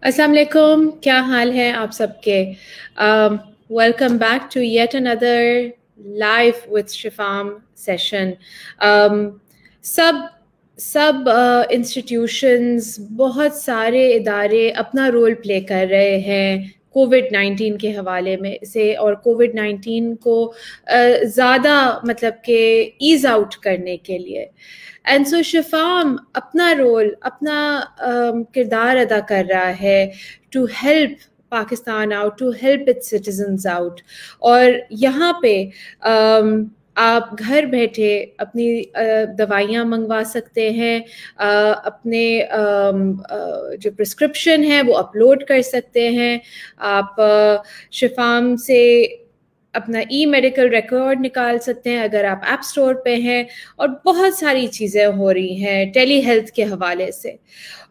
अस्सलाम वालेकुम, क्या हाल है आप सबके? Welcome back to yet another live with Shifam session. सब सब इंस्टीट्यूशंस, बहुत सारे इदारे अपना रोल प्ले कर रहे हैं कोविड-19 के हवाले में से, और कोविड-19 को ज़्यादा मतलब कि ईज़ आउट करने के लिए। एंड सो शिफाम अपना रोल, अपना किरदार अदा कर रहा है to help Pakistan out, to help its citizens out. और यहाँ पे आप घर बैठे अपनी दवाइयाँ मंगवा सकते हैं, अपने जो प्रिस्क्रिप्शन है वो अपलोड कर सकते हैं। आप शिफाम से अपना मेडिकल रिकॉर्ड निकाल सकते हैं अगर आप ऐप स्टोर पे हैं, और बहुत सारी चीज़ें हो रही हैं टेली हेल्थ के हवाले से।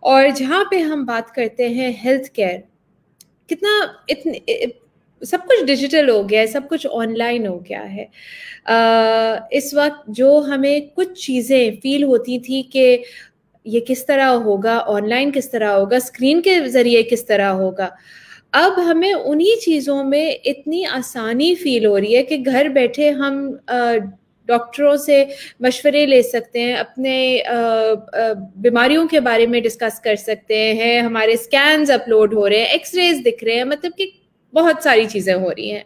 और जहाँ पे हम बात करते हैं हेल्थ केयर, कितना इतने सब कुछ डिजिटल हो गया है, सब कुछ ऑनलाइन हो गया है। इस वक्त जो हमें कुछ चीज़ें फील होती थी कि ये किस तरह होगा, ऑनलाइन किस तरह होगा, स्क्रीन के ज़रिए किस तरह होगा, अब हमें उन्हीं चीज़ों में इतनी आसानी फील हो रही है कि घर बैठे हम डॉक्टरों से मशवरे ले सकते हैं, अपने बीमारियों के बारे में डिस्कस कर सकते हैं, हमारे स्कैन्स अपलोड हो रहे हैं, एक्सरेज दिख रहे हैं, मतलब कि बहुत सारी चीज़ें हो रही हैं।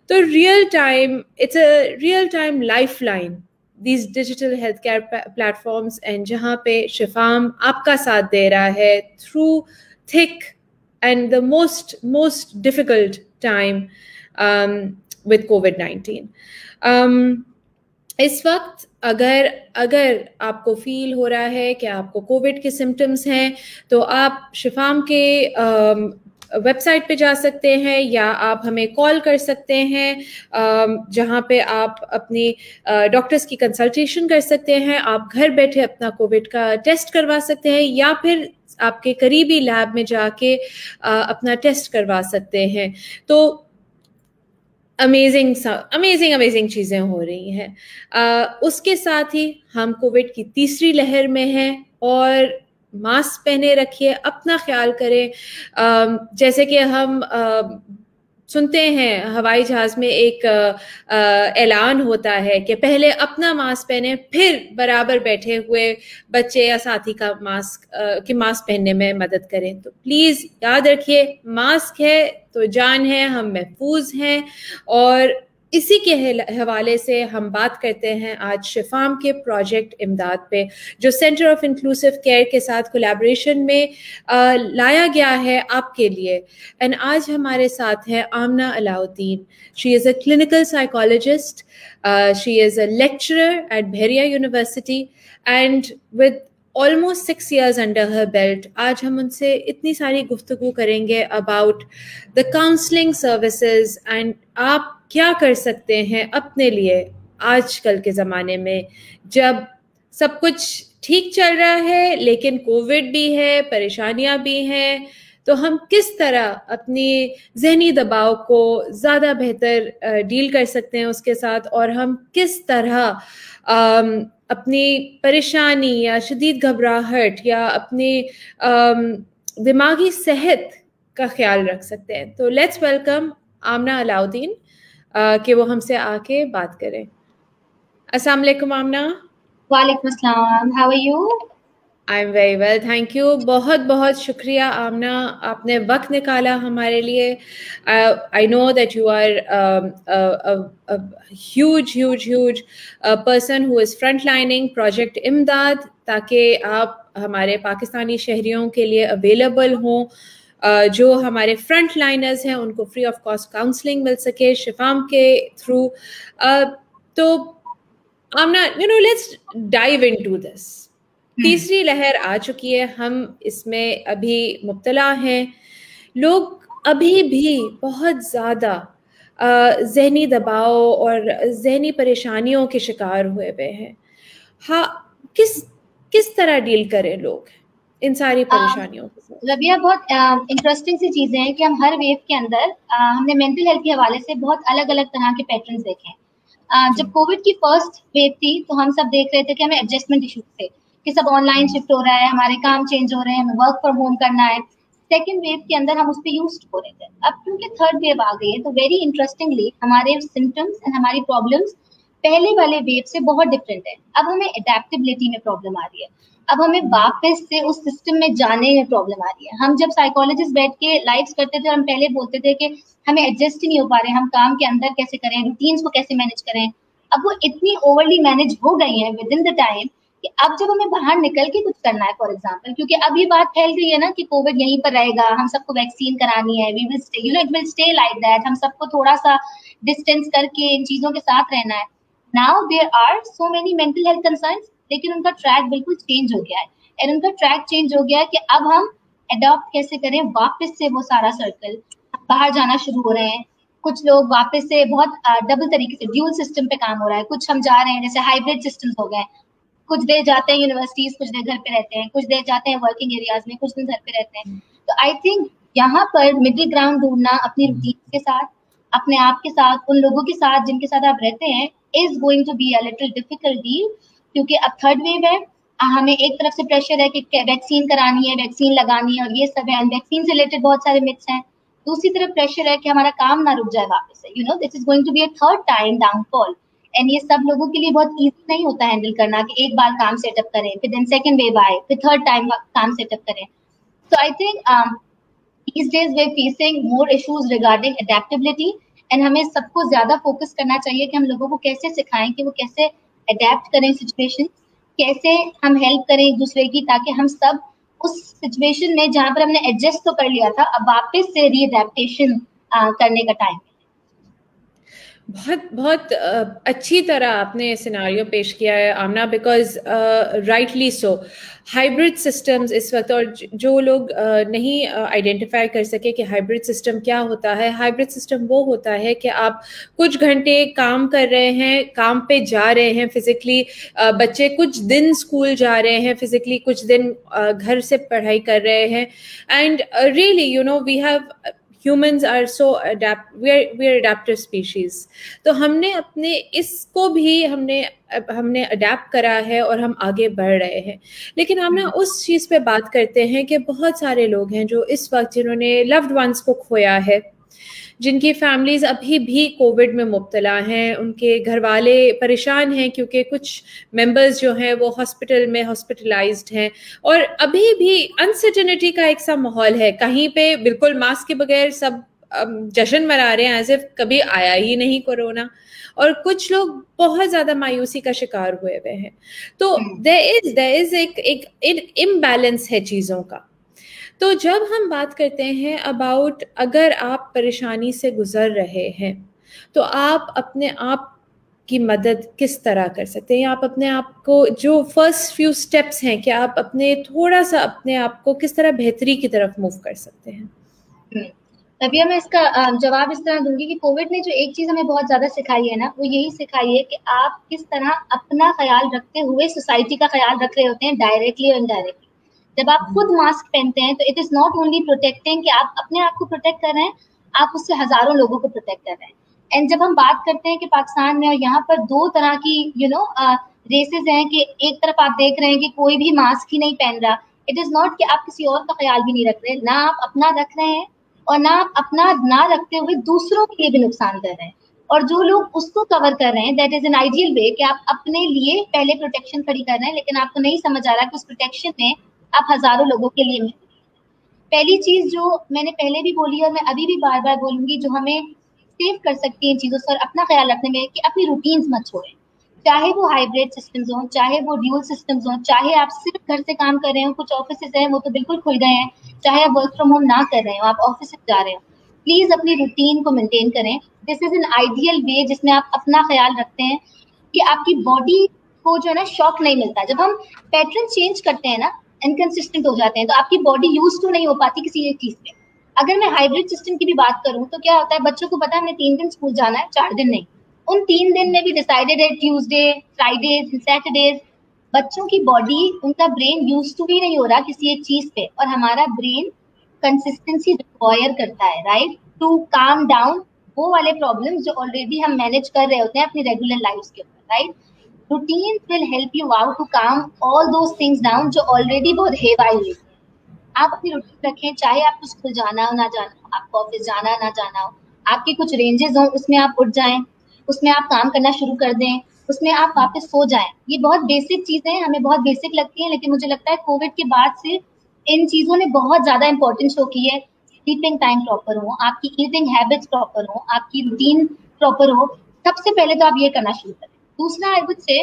तो real time, it's a real time life line these digital healthcare platforms, and जहाँ पे शिफाम आपका साथ दे रहा है through thick and the most difficult time with COVID-19. इस वक्त अगर आपको फील हो रहा है कि आपको कोविड के सिम्टम्स हैं, तो आप शिफाम के वेबसाइट पे जा सकते हैं, या आप हमें कॉल कर सकते हैं, जहाँ पे आप अपनी डॉक्टर्स की कंसल्टेशन कर सकते हैं। आप घर बैठे अपना कोविड का टेस्ट करवा सकते हैं, या फिर आपके करीबी लैब में जाके अपना टेस्ट करवा सकते हैं। तो अमेजिंग चीज़ें हो रही हैं। उसके साथ ही हम कोविड की तीसरी लहर में हैं, और मास्क पहने रखिए, अपना ख्याल करें। जैसे कि हम सुनते हैं हवाई जहाज में एक ऐलान होता है कि पहले अपना मास्क पहने, फिर बराबर बैठे हुए बच्चे या साथी का मास्क पहनने में मदद करें। तो प्लीज़ याद रखिए, मास्क है तो जान है, हम महफूज हैं। और इसी के हवाले से हम बात करते हैं आज शिफाम के प्रोजेक्ट इमदाद पे, जो सेंटर ऑफ इंक्लूसिव केयर के साथ कोलैबोरेशन में लाया गया है आपके लिए। एंड आज हमारे साथ है Amna Alauddin. She is a clinical psychologist, she is a lecturer at Bahria university, and with almost 6 years under her belt, आज हम उनसे इतनी सारी गुफ्तगू करेंगे about the counselling services, and आप क्या कर सकते हैं अपने लिए आजकल के ज़माने में, जब सब कुछ ठीक चल रहा है लेकिन कोविड भी है, परेशानियां भी हैं। तो हम किस तरह अपनी जहनी दबाव को ज़्यादा बेहतर डील कर सकते हैं उसके साथ, और हम किस तरह अपनी परेशानी या शदीद घबराहट या अपनी दिमागी सेहत का ख्याल रख सकते हैं। तो लेट्स वेलकम आमना अलाउद्दीन कि वो हमसे आके बात करें। अस्सलाम वालेकुम आमना। वालेकुम अस्सलाम, how are you? I am very well, thank you. बहुत बहुत शुक्रिया आमना, आपने वक्त निकाला हमारे लिए। I know that you are huge person who is front lining project Imdad, ताकि आप हमारे पाकिस्तानी शहरियों के लिए अवेलेबल हों। जो हमारे फ्रंट लाइनर्स हैं उनको फ्री ऑफ कॉस्ट काउंसलिंग मिल सके शिफाम के थ्रू। तो आमना, लेट्स डाइव इनटू दिस। तीसरी लहर आ चुकी है, हम इसमें अभी मुब्तला हैं। लोग अभी भी बहुत ज़्यादा जहनी दबाव और जहनी परेशानियों के शिकार हुए हुए हैं। हाँ, किस तरह डील करें लोग इन सारी परेशानियों के साथ? रबिया, बहुत इंटरेस्टिंग सी चीजें हैं कि हम हर वेव के अंदर हमने मेंटल हेल्थ के हवाले से बहुत अलग अलग तरह के पैटर्न्स देखे हैं। जब कोविड की फर्स्ट वेव थी तो हम सब देख रहे थे कि हमें एडजस्टमेंट इशू थे, कि सब ऑनलाइन शिफ्ट हो रहा है, हमारे काम चेंज हो रहे हैं, हमें वर्क फ्रॉम होम करना है। सेकेंड वेव के अंदर हम उस पर यूज हो रहे थे। अब क्योंकि थर्ड वेव आ गई है तो वेरी इंटरेस्टिंगली हमारे सिम्टम्स एंड हमारी प्रॉब्लम्स पहले वाले वेव से बहुत डिफरेंट है। अब हमें एडेप्टेबिलिटी में प्रॉब्लम आ रही है, अब हमें वापस से उस सिस्टम में जाने में प्रॉब्लम आ रही है। हम जब साइकोलॉजिस्ट बैठ के लाइव्स करते थे, हम पहले बोलते थे कि हमें एडजस्ट ही नहीं हो पा रहे, हम काम के अंदर कैसे करें, रूटीन्स को कैसे मैनेज करें। अब वो इतनी ओवरली मैनेज हो गई है विद इन द टाइम कि अब जब हमें बाहर निकल के कुछ करना है, फॉर एग्जाम्पल, क्योंकि अब ये बात फैल गई है ना कि कोविड यहीं पर रहेगा, हम सबको वैक्सीन करानी है, we will stay, you know, it will stay like that, हम सबको थोड़ा सा डिस्टेंस करके इन चीजों के साथ रहना है। Now there are so many mental health concerns, लेकिन उनका ट्रैक बिल्कुल चेंज हो गया है। और उनका ट्रैक चेंज हो गया है कि अब हम अडॉप्ट कैसे करें वापस से वो सारा सर्कल, बाहर जाना शुरू हो रहे हैं। कुछ लोग वापस से बहुत डबल तरीके से ड्यूल सिस्टम पे काम हो रहा है, कुछ हम जा रहे हैं जैसे हाइब्रिड सिस्टम्स हो गए, कुछ देर जाते हैं यूनिवर्सिटीज, कुछ देर घर पे रहते हैं, कुछ देर जाते हैं वर्किंग एरियाज में, कुछ दिन घर पे रहते हैं। तो आई थिंक यहाँ पर मिडिल ग्राउंड ढूंढना अपनी रूटीन के साथ, अपने आप के साथ, उन लोगों के साथ जिनके साथ आप रहते हैं, is going to be a little difficult deal, क्योंकि अब थर्ड वेव है। हमें एक तरफ से प्रेशर है कि वैक्सीन करानी है, वैक्सीन लगानी है और ये सब है, वैक्सीन से रिलेटेड बहुत सारे मिथ्स हैं। दूसरी तरफ प्रेशर है कि हमारा काम ना रुक जाए वापस से, you know, this is going to be a third time downfall. And ये सब लोगों के लिए बहुत इजी नहीं होता हैंडल करना कि एक बार काम सेटअप करें, फिर देन सेकंड वेव आए, फिर थर्ड टाइम काम सेटअप करें। So I think these days we're facing more issues regarding adaptability, and हमें सबको ज्यादा फोकस करना चाहिए कि हम लोगों को कैसे सिखाएं कि वो कैसे अडेप्ट करें सिचुएशन, कैसे हम हेल्प करें एक दूसरे की, ताकि हम सब उस सिचुएशन में जहां पर हमने एडजस्ट तो कर लिया था, अब वापस से रीअडेप्टेशन करने का टाइम। बहुत बहुत अच्छी तरह आपने सिनारियो पेश किया है Amna, because rightly so hybrid systems इस वक्त, और जो लोग नहीं आइडेंटिफाई कर सके कि हाइब्रिड सिस्टम क्या होता है, हाइब्रिड सिस्टम वो होता है कि आप कुछ घंटे काम कर रहे हैं, काम पे जा रहे हैं फिजिकली, बच्चे कुछ दिन स्कूल जा रहे हैं फिजिकली, कुछ दिन घर से पढ़ाई कर रहे हैं, and really you know we have humans are so we're adaptive species। तो हमने अपने इसको भी हमने अडेप्ट करा है और हम आगे बढ़ रहे हैं। लेकिन हम ना उस चीज़ पे बात करते हैं कि बहुत सारे लोग हैं जो इस वक्त जिन्होंने लव्ड वंस को खोया है, जिनकी फैमिलीज अभी भी कोविड में मुब्तला हैं, उनके घर वाले परेशान हैं क्योंकि कुछ मेंबर्स जो हैं वो हॉस्पिटल में हॉस्पिटलाइज्ड हैं, और अभी भी अनसर्टेनिटी का एक सा माहौल है। कहीं पे बिल्कुल मास्क के बगैर सब जश्न मना रहे हैं एज इफ कभी आया ही नहीं कोरोना, और कुछ लोग बहुत ज्यादा मायूसी का शिकार हुए हुए हैं। तो देयर इज एक इम्बैलेंस है चीजों का। तो जब हम बात करते हैं अबाउट अगर आप परेशानी से गुजर रहे हैं तो आप अपने आप की मदद किस तरह कर सकते हैं, या आप अपने आप को जो फर्स्ट फ्यू स्टेप्स हैं कि आप अपने थोड़ा सा अपने आप को किस तरह बेहतरी की तरफ मूव कर सकते हैं? तभी मैं इसका जवाब इस तरह दूंगी कि कोविड ने जो एक चीज हमें बहुत ज्यादा सिखाई है ना, वो यही सिखाई है कि आप किस तरह अपना ख्याल रखते हुए सोसाइटी का ख्याल रख रहे होते हैं, डायरेक्टली और इनडायरेक्टली। जब आप खुद मास्क पहनते हैं तो it is not only protecting कि आप अपने आप को प्रोटेक्ट कर रहे हैं, आप उससे हजारों लोगों को प्रोटेक्ट कर रहे हैं। एंड जब हम बात करते हैं कि पाकिस्तान में और यहाँ पर दो तरह की रेसेस हैं कि एक तरफ आप देख रहे हैं कि कोई भी मास्क ही नहीं पहन रहा, इट इज नॉट कि आप किसी और का ख्याल भी नहीं रख रहे, ना आप अपना रख रहे हैं और ना आप अपना ना रखते हुए दूसरों के लिए भी नुकसान कर रहे हैं। और जो लोग उसको कवर कर रहे हैं, that is an ideal way कि आप अपने लिए पहले प्रोटेक्शन खड़ी कर रहे हैं, लेकिन आपको नहीं समझ आ रहा कि उस प्रोटेक्शन में आप हजारों लोगों के लिए में। पहली चीज जो मैंने पहले भी बोली और मैं अभी भी बार बार बोलूंगी, जो हमें सेव कर सकती है इन चीजों से और अपना ख्याल रखने में, कि अपनी रूटीन्स मत छोड़ें। चाहे वो हाइब्रिड सिस्टम्स हो, चाहे वो ड्यूल सिस्टम्स हो, चाहे आप सिर्फ घर से काम कर रहे हो, कुछ ऑफिस हैं वो तो बिल्कुल खुल गए हैं, चाहे आप वर्क फ्रॉम होम ना कर रहे हो, आप ऑफिस जा रहे हो, प्लीज अपनी रूटीन को मेंटेन करें। This is an ideal way जिसमें आप अपना ख्याल रखते हैं कि आपकी बॉडी को जो है ना शॉक नहीं मिलता। जब हम पैटर्न चेंज करते हैं ना, इनकंसिस्टेंट हो जाते हैं, तो आपकी बॉडी यूज टू नहीं हो पाती किसी एक चीज पे। अगर मैं हाइब्रिड सिस्टम की भी बात करूं तो क्या होता है, बच्चों को पता है हमने 3 दिन स्कूल जाना है, 4 दिन नहीं। उन 3 दिन में भी डिसाइडेड है ट्यूसडे, फ्राइडेज, सैटरडेज। बच्चों की बॉडी, उनका ब्रेन यूज टू भी नहीं हो रहा किसी एक चीज पे, और हमारा ब्रेन कंसिस्टेंसी रिक्वायर करता है, राइट, टू काम डाउन वो वाले प्रॉब्लम्स जो ऑलरेडी हम मैनेज कर रहे होते हैं अपनी रेगुलर लाइफ के ऊपर, right. routines will help you out to calm all those things down जो already बहुत हेवाई हुई है। आप अपनी रूटीन रखें, चाहे आपको स्कूल जाना हो ना जाना हो, आपको ऑफिस जाना ना जाना हो, आपके कुछ रेंजेस हो, उसमें आप उठ जाएं, उसमें आप काम करना शुरू कर दें, उसमें आप वापस सो जाएं। ये बहुत बेसिक चीजें हैं, हमें बहुत बेसिक लगती हैं, लेकिन मुझे लगता है कोविड के बाद से इन चीजों ने बहुत ज्यादा इंपॉर्टेंस शो की है। स्लीपिंग टाइम प्रॉपर हो, आपकी ईटिंग हैबिट्स प्रॉपर हो, आपकी रूटीन प्रॉपर हो, सबसे पहले तो आप ये करना शुरू करें। दूसरा आई वुड से,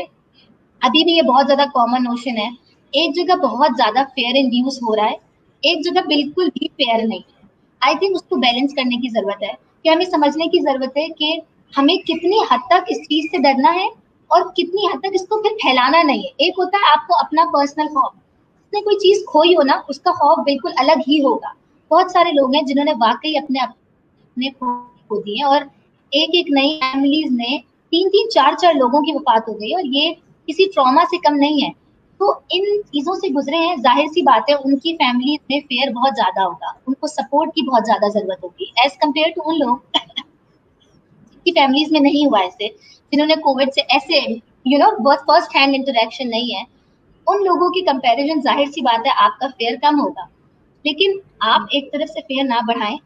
अभी भी ये बहुत ज्यादा कॉमन नोशन है, एक जगह बहुत ज्यादा फेयर इंड्यूस हो रहा है, एक जगह बिल्कुल भी फेयर नहीं है। आई थिंक उसको बैलेंस करने की जरूरत है, कि हमें समझने की जरूरत है कि हमें कितनी हद तक इस चीज से डरना है और कितनी हद तक इसको फिर फैलाना नहीं है। एक होता है आपको अपना पर्सनल खौफ, उसने कोई चीज खोई हो ना, उसका खौफ बिल्कुल अलग ही होगा। बहुत सारे लोग हैं जिन्होंने वाकई अपने अपने खो दिए, और एक एक नई फैमिलीज में 3-3 4-4 लोगों की वफात हो गई, और ये किसी ट्रॉमा से कम नहीं है। तो इन चीजों से गुजरे हैं, जाहिर सी बात है उनकी फैमिली में फेयर बहुत ज्यादा होगा, उनको सपोर्ट की बहुत ज्यादा जरूरत होगी एज कम्पेयर टू उन लोग जिनकी फैमिलीज में नहीं हुआ ऐसे, जिन्होंने कोविड से ऐसे फर्स्ट हैंड इंटरेक्शन नहीं है। उन लोगों की कंपैरिजन जाहिर सी बात है आपका फेयर कम होगा, लेकिन आप एक तरफ से फेयर ना बढ़ाएं,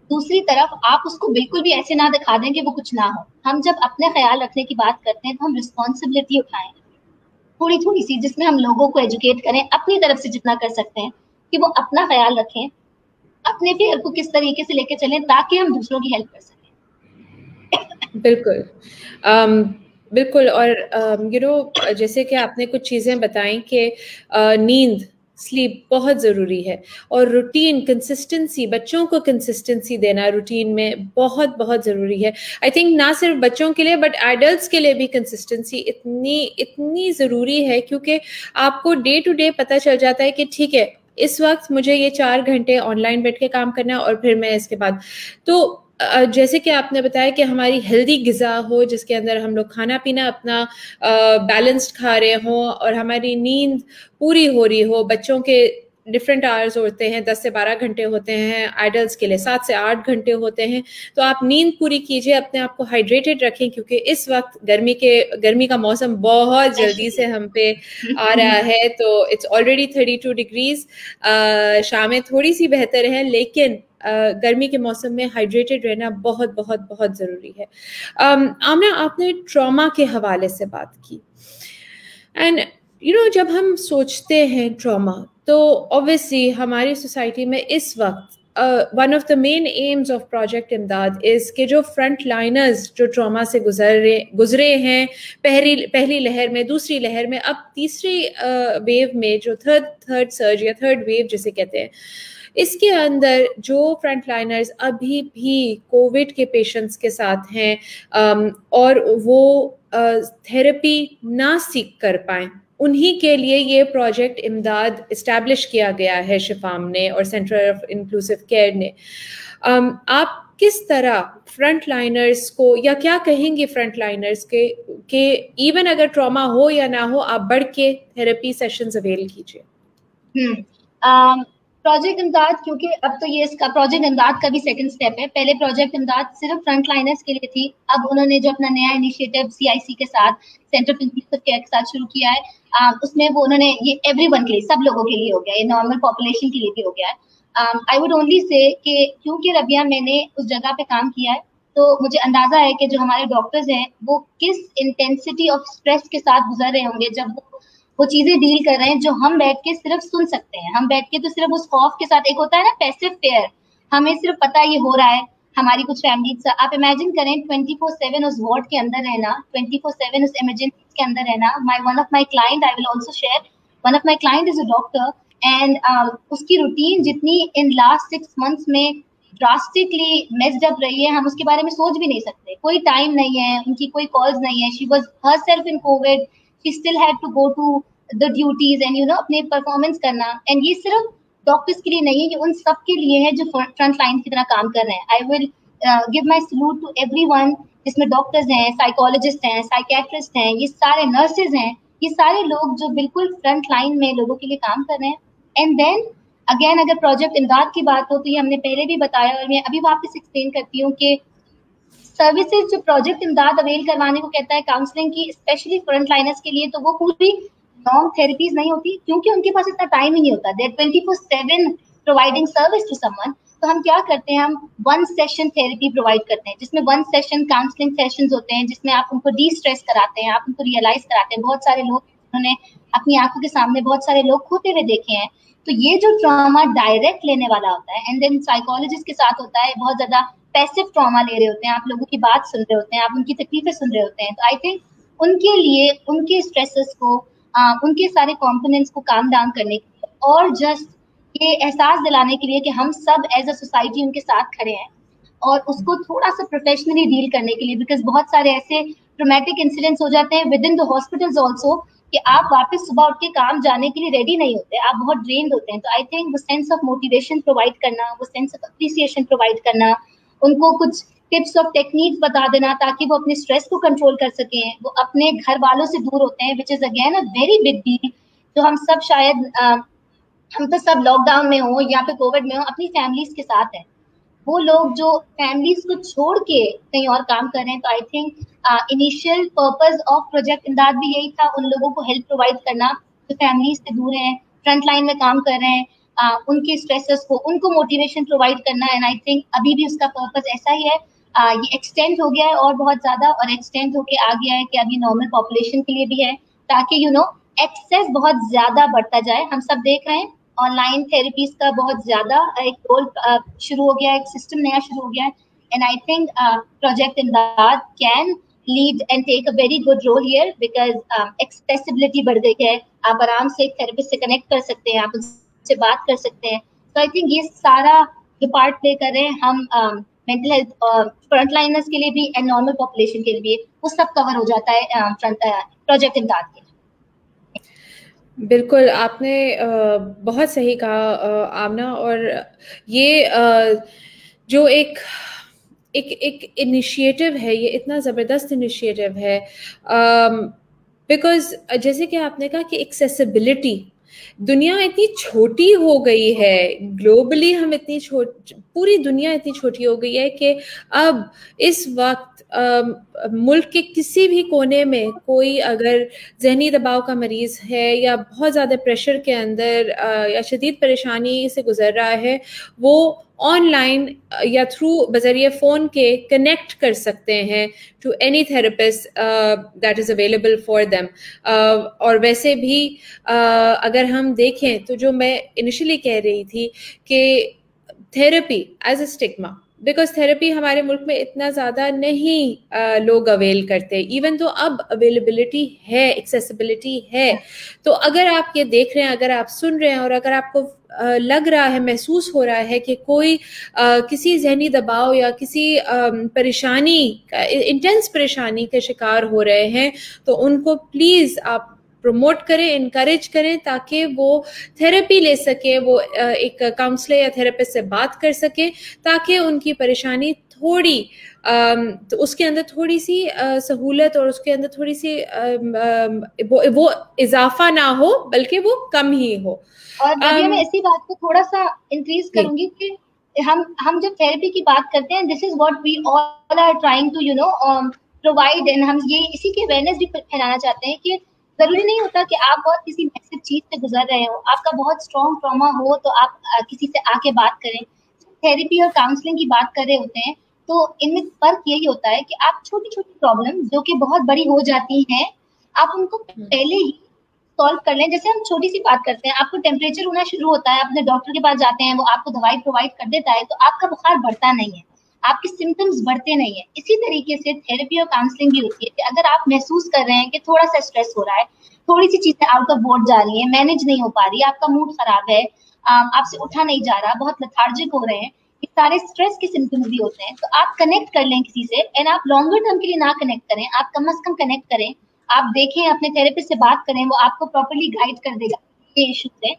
दूसरी तरफ आप उसको बिल्कुल भी ऐसे ना दिखा दें कि वो कुछ ना हो। हम जब अपने ख्याल रखने की बात करते हैं तो हम रिस्पॉन्सिबिलिटी उठाएं थोड़ी थोड़ी सी, जिसमें हम लोगों को एजुकेट करें अपनी तरफ से जितना कर सकते हैं, कि वो अपना ख्याल रखें, अपने फेयर को किस तरीके से लेके चलें ताकि हम दूसरों की हेल्प कर सकें। बिल्कुल बिल्कुल। और जैसे कि आपने कुछ चीज़ें बताई कि नींद, स्लीप बहुत ज़रूरी है, और रूटीन, कंसिस्टेंसी, बच्चों को कंसिस्टेंसी देना रूटीन में बहुत बहुत ज़रूरी है। आई थिंक ना सिर्फ बच्चों के लिए बट एडल्ट्स के लिए भी कंसिस्टेंसी इतनी इतनी ज़रूरी है, क्योंकि आपको डे टू डे पता चल जाता है कि ठीक है, इस वक्त मुझे ये 4 घंटे ऑनलाइन बैठ के काम करना है, और फिर मैं इसके बाद तो जैसे कि आपने बताया कि हमारी हेल्दी ग़िज़ा हो, जिसके अंदर हम लोग खाना पीना अपना बैलेंस्ड खा रहे हों, और हमारी नींद पूरी हो रही हो। बच्चों के डिफरेंट आवर्स होते हैं, 10 से 12 घंटे होते हैं, एडल्ट्स के लिए 7 से 8 घंटे होते हैं। तो आप नींद पूरी कीजिए, अपने आप को हाइड्रेटेड रखें, क्योंकि इस वक्त गर्मी का मौसम बहुत जल्दी से हम पे आ रहा है। तो इट्स ऑलरेडी 32 डिग्रीज, शामें थोड़ी सी बेहतर है, लेकिन गर्मी के मौसम में हाइड्रेटेड रहना बहुत बहुत बहुत ज़रूरी है। आमना, आपने ट्रॉमा के हवाले से बात की, एंड जब हम सोचते हैं ट्रॉमा, तो ऑब्वियसली हमारी सोसाइटी में इस वक्त one of the main aims of project इमदाद इज़ कि जो फ्रंट लाइनर्स जो ट्रॉमा से गुजरे हैं, पहली लहर में, दूसरी लहर में, अब तीसरी वेव में, जो थर्ड सर्ज या थर्ड वेव जिसे कहते हैं, इसके अंदर जो फ्रंट लाइनर्स अभी भी कोविड के पेशेंट्स के साथ हैं और वो थेरेपी ना सीख कर पाएं, उन्हीं के लिए ये प्रोजेक्ट इमदाद इस्टेब्लिश किया गया है शिफाम ने और सेंटर ऑफ इंक्लूसिव केयर ने। आप किस तरह फ्रंट लाइनर्स को, या क्या कहेंगे फ्रंट लाइनर्स के इवन अगर ट्रॉमा हो या ना हो, आप बढ़ के थेरेपी सेशंस अवेल कीजिए? प्रोजेक्ट इमदाद, क्योंकि अब तो ये इसका प्रोजेक्ट इमदाद का भी सेकंड स्टेप है। पहले प्रोजेक्ट इमदाद सिर्फ फ्रंट लाइनर्स के लिए थी, अब उन्होंने जो अपना नया इनिशिएटिव CIC के साथ, सेंटर ऑफ इंक्लूसिव केयर के साथ शुरू किया है, उसमें वो उन्होंने ये एवरीवन के लिए, सब लोगों के लिए हो गया, ये नॉर्मल पॉपुलेशन के लिए भी हो गया है। आई वुड ओनली से कि क्योंकि रबिया मैंने उस जगह पे काम किया है, तो मुझे अंदाजा है कि जो हमारे डॉक्टर्स हैं वो किस इंटेंसिटी ऑफ स्ट्रेस के साथ गुजर रहे होंगे जब वो चीजें डील कर रहे हैं जो हम बैठ के सिर्फ सुन सकते हैं। हम बैठ के तो सिर्फ उस खौफ के साथ, एक होता है ना पैसिव फेयर, हमें सिर्फ पता ये हो रहा है, हमारी कुछ फैमिली, आप इमेजिन करें 24/7 उस वार्ड के अंदर रहना, 24/7 उस इमरजेंसी के अंदर रहना। One of my client, I will also share, one of my client is a doctor, and उसकी रूटीन जितनी इन लास्ट 6 months में ड्रास्टिकली मेस्ड अप रही है, हम उसके बारे में सोच भी नहीं सकते। कोई टाइम नहीं है, उनकी कोई कॉल्स नहीं है, she was herself in Covid, she still had to go to the duties and अपने परफॉर्मेंस करना। एंड ये सिर्फ डॉक्टर्स के लिए नहीं है, ये उन सब के लिए है जो फ्रंट लाइन की तरह काम कर रहे हैं। I will give my salute to everyone, जिसमें डॉक्टर्स हैं, साइकोलॉजिस्ट हैं, साइकेट्रिस्ट हैं, ये सारे नर्सेज हैं, ये सारे लोग जो बिल्कुल फ्रंट लाइन में लोगों के लिए काम कर रहे हैं। एंड देन अगेन, अगर प्रोजेक्ट इमदाद की बात हो तो ये हमने पहले भी बताया और मैं अभी वापस एक्सप्लेन करती हूँ कि सर्विसेज जो प्रोजेक्ट इमदाद अवेल करवाने को कहता है काउंसलिंग की, स्पेशली फ्रंट लाइनर्स के लिए, तो वो पूरी लॉन्ग थेरेपीज नहीं होती क्योंकि उनके पास इतना टाइम ही नहीं होता। दे 24/7 प्रोवाइडिंग सर्विस टू समवन। तो हम क्या करते हैं, हम 1 सेशन थेरेपी प्रोवाइड करते हैं, जिसमें 1 सेशन काउंसलिंग सेशंस होते हैं, जिसमें आप उनको डी स्ट्रेस कराते हैं, आप उनको रियलाइज कराते हैं। बहुत सारे लोग उन्होंने अपनी आंखों के सामने बहुत सारे लोग खोते हुए देखे हैं। तो ये जो ट्रॉमा डायरेक्ट लेने वाला होता है, एंड देन साइकोलॉजिस्ट के साथ होता है बहुत ज्यादा पैसिव ट्रॉमा ले रहे होते हैं, आप लोगों की बात सुन रहे होते हैं, आप उनकी तकलीफें सुन रहे होते हैं। तो आई थिंक उनके लिए उनके स्ट्रेसेस को उनके सारे कंपोनेंट्स को काम डाउन करने के लिए और जस्ट ये एहसास दिलाने के लिए कि हम सब एज अ सोसाइटी उनके साथ खड़े हैं और उसको थोड़ा सा प्रोफेशनली डील करने के लिए, बिकॉज बहुत सारे ऐसे ट्रोमेटिक इंसिडेंट्स हो जाते हैं with in the hospitals also कि आप वापस सुबह उठ के काम जाने के लिए रेडी नहीं होते, आप बहुत ड्रेन्ड होते हैं। तो आई थिंक वो सेंस ऑफ मोटिवेशन प्रोवाइड करना, वो सेंस ऑफ अप्रिसिएशन प्रोवाइड करना, उनको कुछ टिप्स और टेक्निक्स बता देना ताकि वो अपने स्ट्रेस को कंट्रोल कर सकें। वो अपने घर वालों से दूर होते हैं, which is again a very big deal. तो हम सब शायद हम तो सब लॉकडाउन में हो या फिर कोविड में हो, अपनी फैमिलीज के साथ हैं। वो लोग जो फैमिलीज को छोड़ के कहीं और काम कर रहे हैं, तो I think initial purpose of project इमदाद भी यही था, उन लोगों को हेल्प प्रोवाइड करना जो फैमिलीज से दूर हैं, फ्रंट लाइन में काम कर रहे हैं, उनके स्ट्रेसेस को, उनको मोटिवेशन प्रोवाइड करना। एंड आई थिंक अभी भी उसका पर्पस ऐसा ही है। ये एक्सटेंड हो गया है और बहुत ज्यादा, और एक्सटेंड होके आ गया है कि अभी नॉर्मल पॉपुलेशन के लिए भी है, ताकि एक्सेस बहुत ज्यादा बढ़ता जाए। हम सब देख रहे हैं ऑनलाइन थेरेपीज का बहुत ज्यादा एक रोल शुरू हो गया है, एक सिस्टम नया शुरू हो गया है। And I think project Imdad can lead and take a very good role here, because accessibility बढ़ गई है। आप आराम से एक थेरेपिस्ट से कनेक्ट कर सकते हैं, आप उनसे बात कर सकते हैं। तो आई थिंक ये सारा जो पार्ट प्ले कर रहे हैं हम मेंटल हेल्थ फ्रंट लाइनर्स के लिए भी एंड नॉर्मल पॉपुलेशन के लिए भी, वो सब कवर हो जाता है प्रोजेक्ट इमदाद के। बिल्कुल, आपने बहुत सही कहा आमना। और ये जो एक इनिशिएटिव है, ये इतना ज़बरदस्त इनिशिएटिव है, बिकॉज जैसे कि आपने कहा कि एक्सेसिबिलिटी, दुनिया इतनी छोटी हो गई है, ग्लोबली हम इतनी पूरी दुनिया इतनी छोटी हो गई है कि अब इस वक्त मुल्क के किसी भी कोने में कोई अगर जहनी दबाव का मरीज है या बहुत ज़्यादा प्रेशर के अंदर या शदीद परेशानी से गुजर रहा है, वो ऑनलाइन या थ्रू बजरिए फ़ोन के कनेक्ट कर सकते हैं to any therapist that is available for them. और वैसे भी अगर हम देखें तो जो मैं इनिशियली कह रही थी कि therapy as a stigma, because therapy हमारे मुल्क में इतना ज़्यादा नहीं लोग अवेल करते, इवन तो अब अवेलेबिलिटी है, एक्सेसिबिलिटी है। तो अगर आप ये देख रहे हैं, अगर आप सुन रहे हैं और अगर आपको लग रहा है, महसूस हो रहा है कि कोई किसी जहनी दबाव या किसी परेशानी, इंटेंस परेशानी के शिकार हो रहे हैं, तो उनको प्लीज़ आप प्रमोट करें, इनकरेज करें, ताकि वो थेरेपी ले सके, वो एक काउंसलर या थेरेपिस्ट से बात कर सके, ताकि उनकी परेशानी थोड़ी तो उसके अंदर थोड़ी सी सहूलत और उसके अंदर थोड़ी सी वो इजाफा ना हो बल्कि वो कम ही हो। और मैं इसी बात को थोड़ा सा इंक्रीज करूंगी कि हम जब थेरेपी की बात करते हैं, this is what we all are trying to provide, and हम ये इसी की अवेयरनेस भी फैलाना चाहते हैं कि जरूरी नहीं होता कि आप बहुत किसी मैसिव चीज से गुजर रहे हो, आपका बहुत स्ट्रॉन्ग ट्रॉमा हो तो आप किसी से आके बात करें। थेरेपी और काउंसलिंग की बात कर रहे होते हैं तो इनमें फर्क यही होता है कि आप छोटी छोटी प्रॉब्लम जो कि बहुत बड़ी हो जाती हैं, आप उनको पहले ही सॉल्व कर लें। जैसे हम छोटी सी बात करते हैं, आपको टेम्परेचर होना शुरू होता है, अपने डॉक्टर के पास जाते हैं, वो आपको दवाई प्रोवाइड कर देता है, तो आपका बुखार बढ़ता नहीं है, आपके सिम्टम्स बढ़ते नहीं है। इसी तरीके से थेरेपी और काउंसलिंग भी होती है कि अगर आप महसूस कर रहे हैं कि थोड़ा सा स्ट्रेस हो रहा है, थोड़ी सी चीजें आउट ऑफ बोर्ड जा रही है, मैनेज नहीं हो पा रही, आपका मूड खराब है, आपसे उठा नहीं जा रहा, बहुत लेथार्जिक हो रहे हैं, ये सारे स्ट्रेस के सिम्टम्स भी होते हैं। तो आप कनेक्ट कर लें किसी से, एंड आप लॉन्गर टर्म के लिए ना कनेक्ट करें, आप कम से कम कनेक्ट करें, आप देखें, अपने थेरेपिस्ट से बात करें, वो आपको प्रॉपर्ली गाइड कर देगा ये इश्यूज है,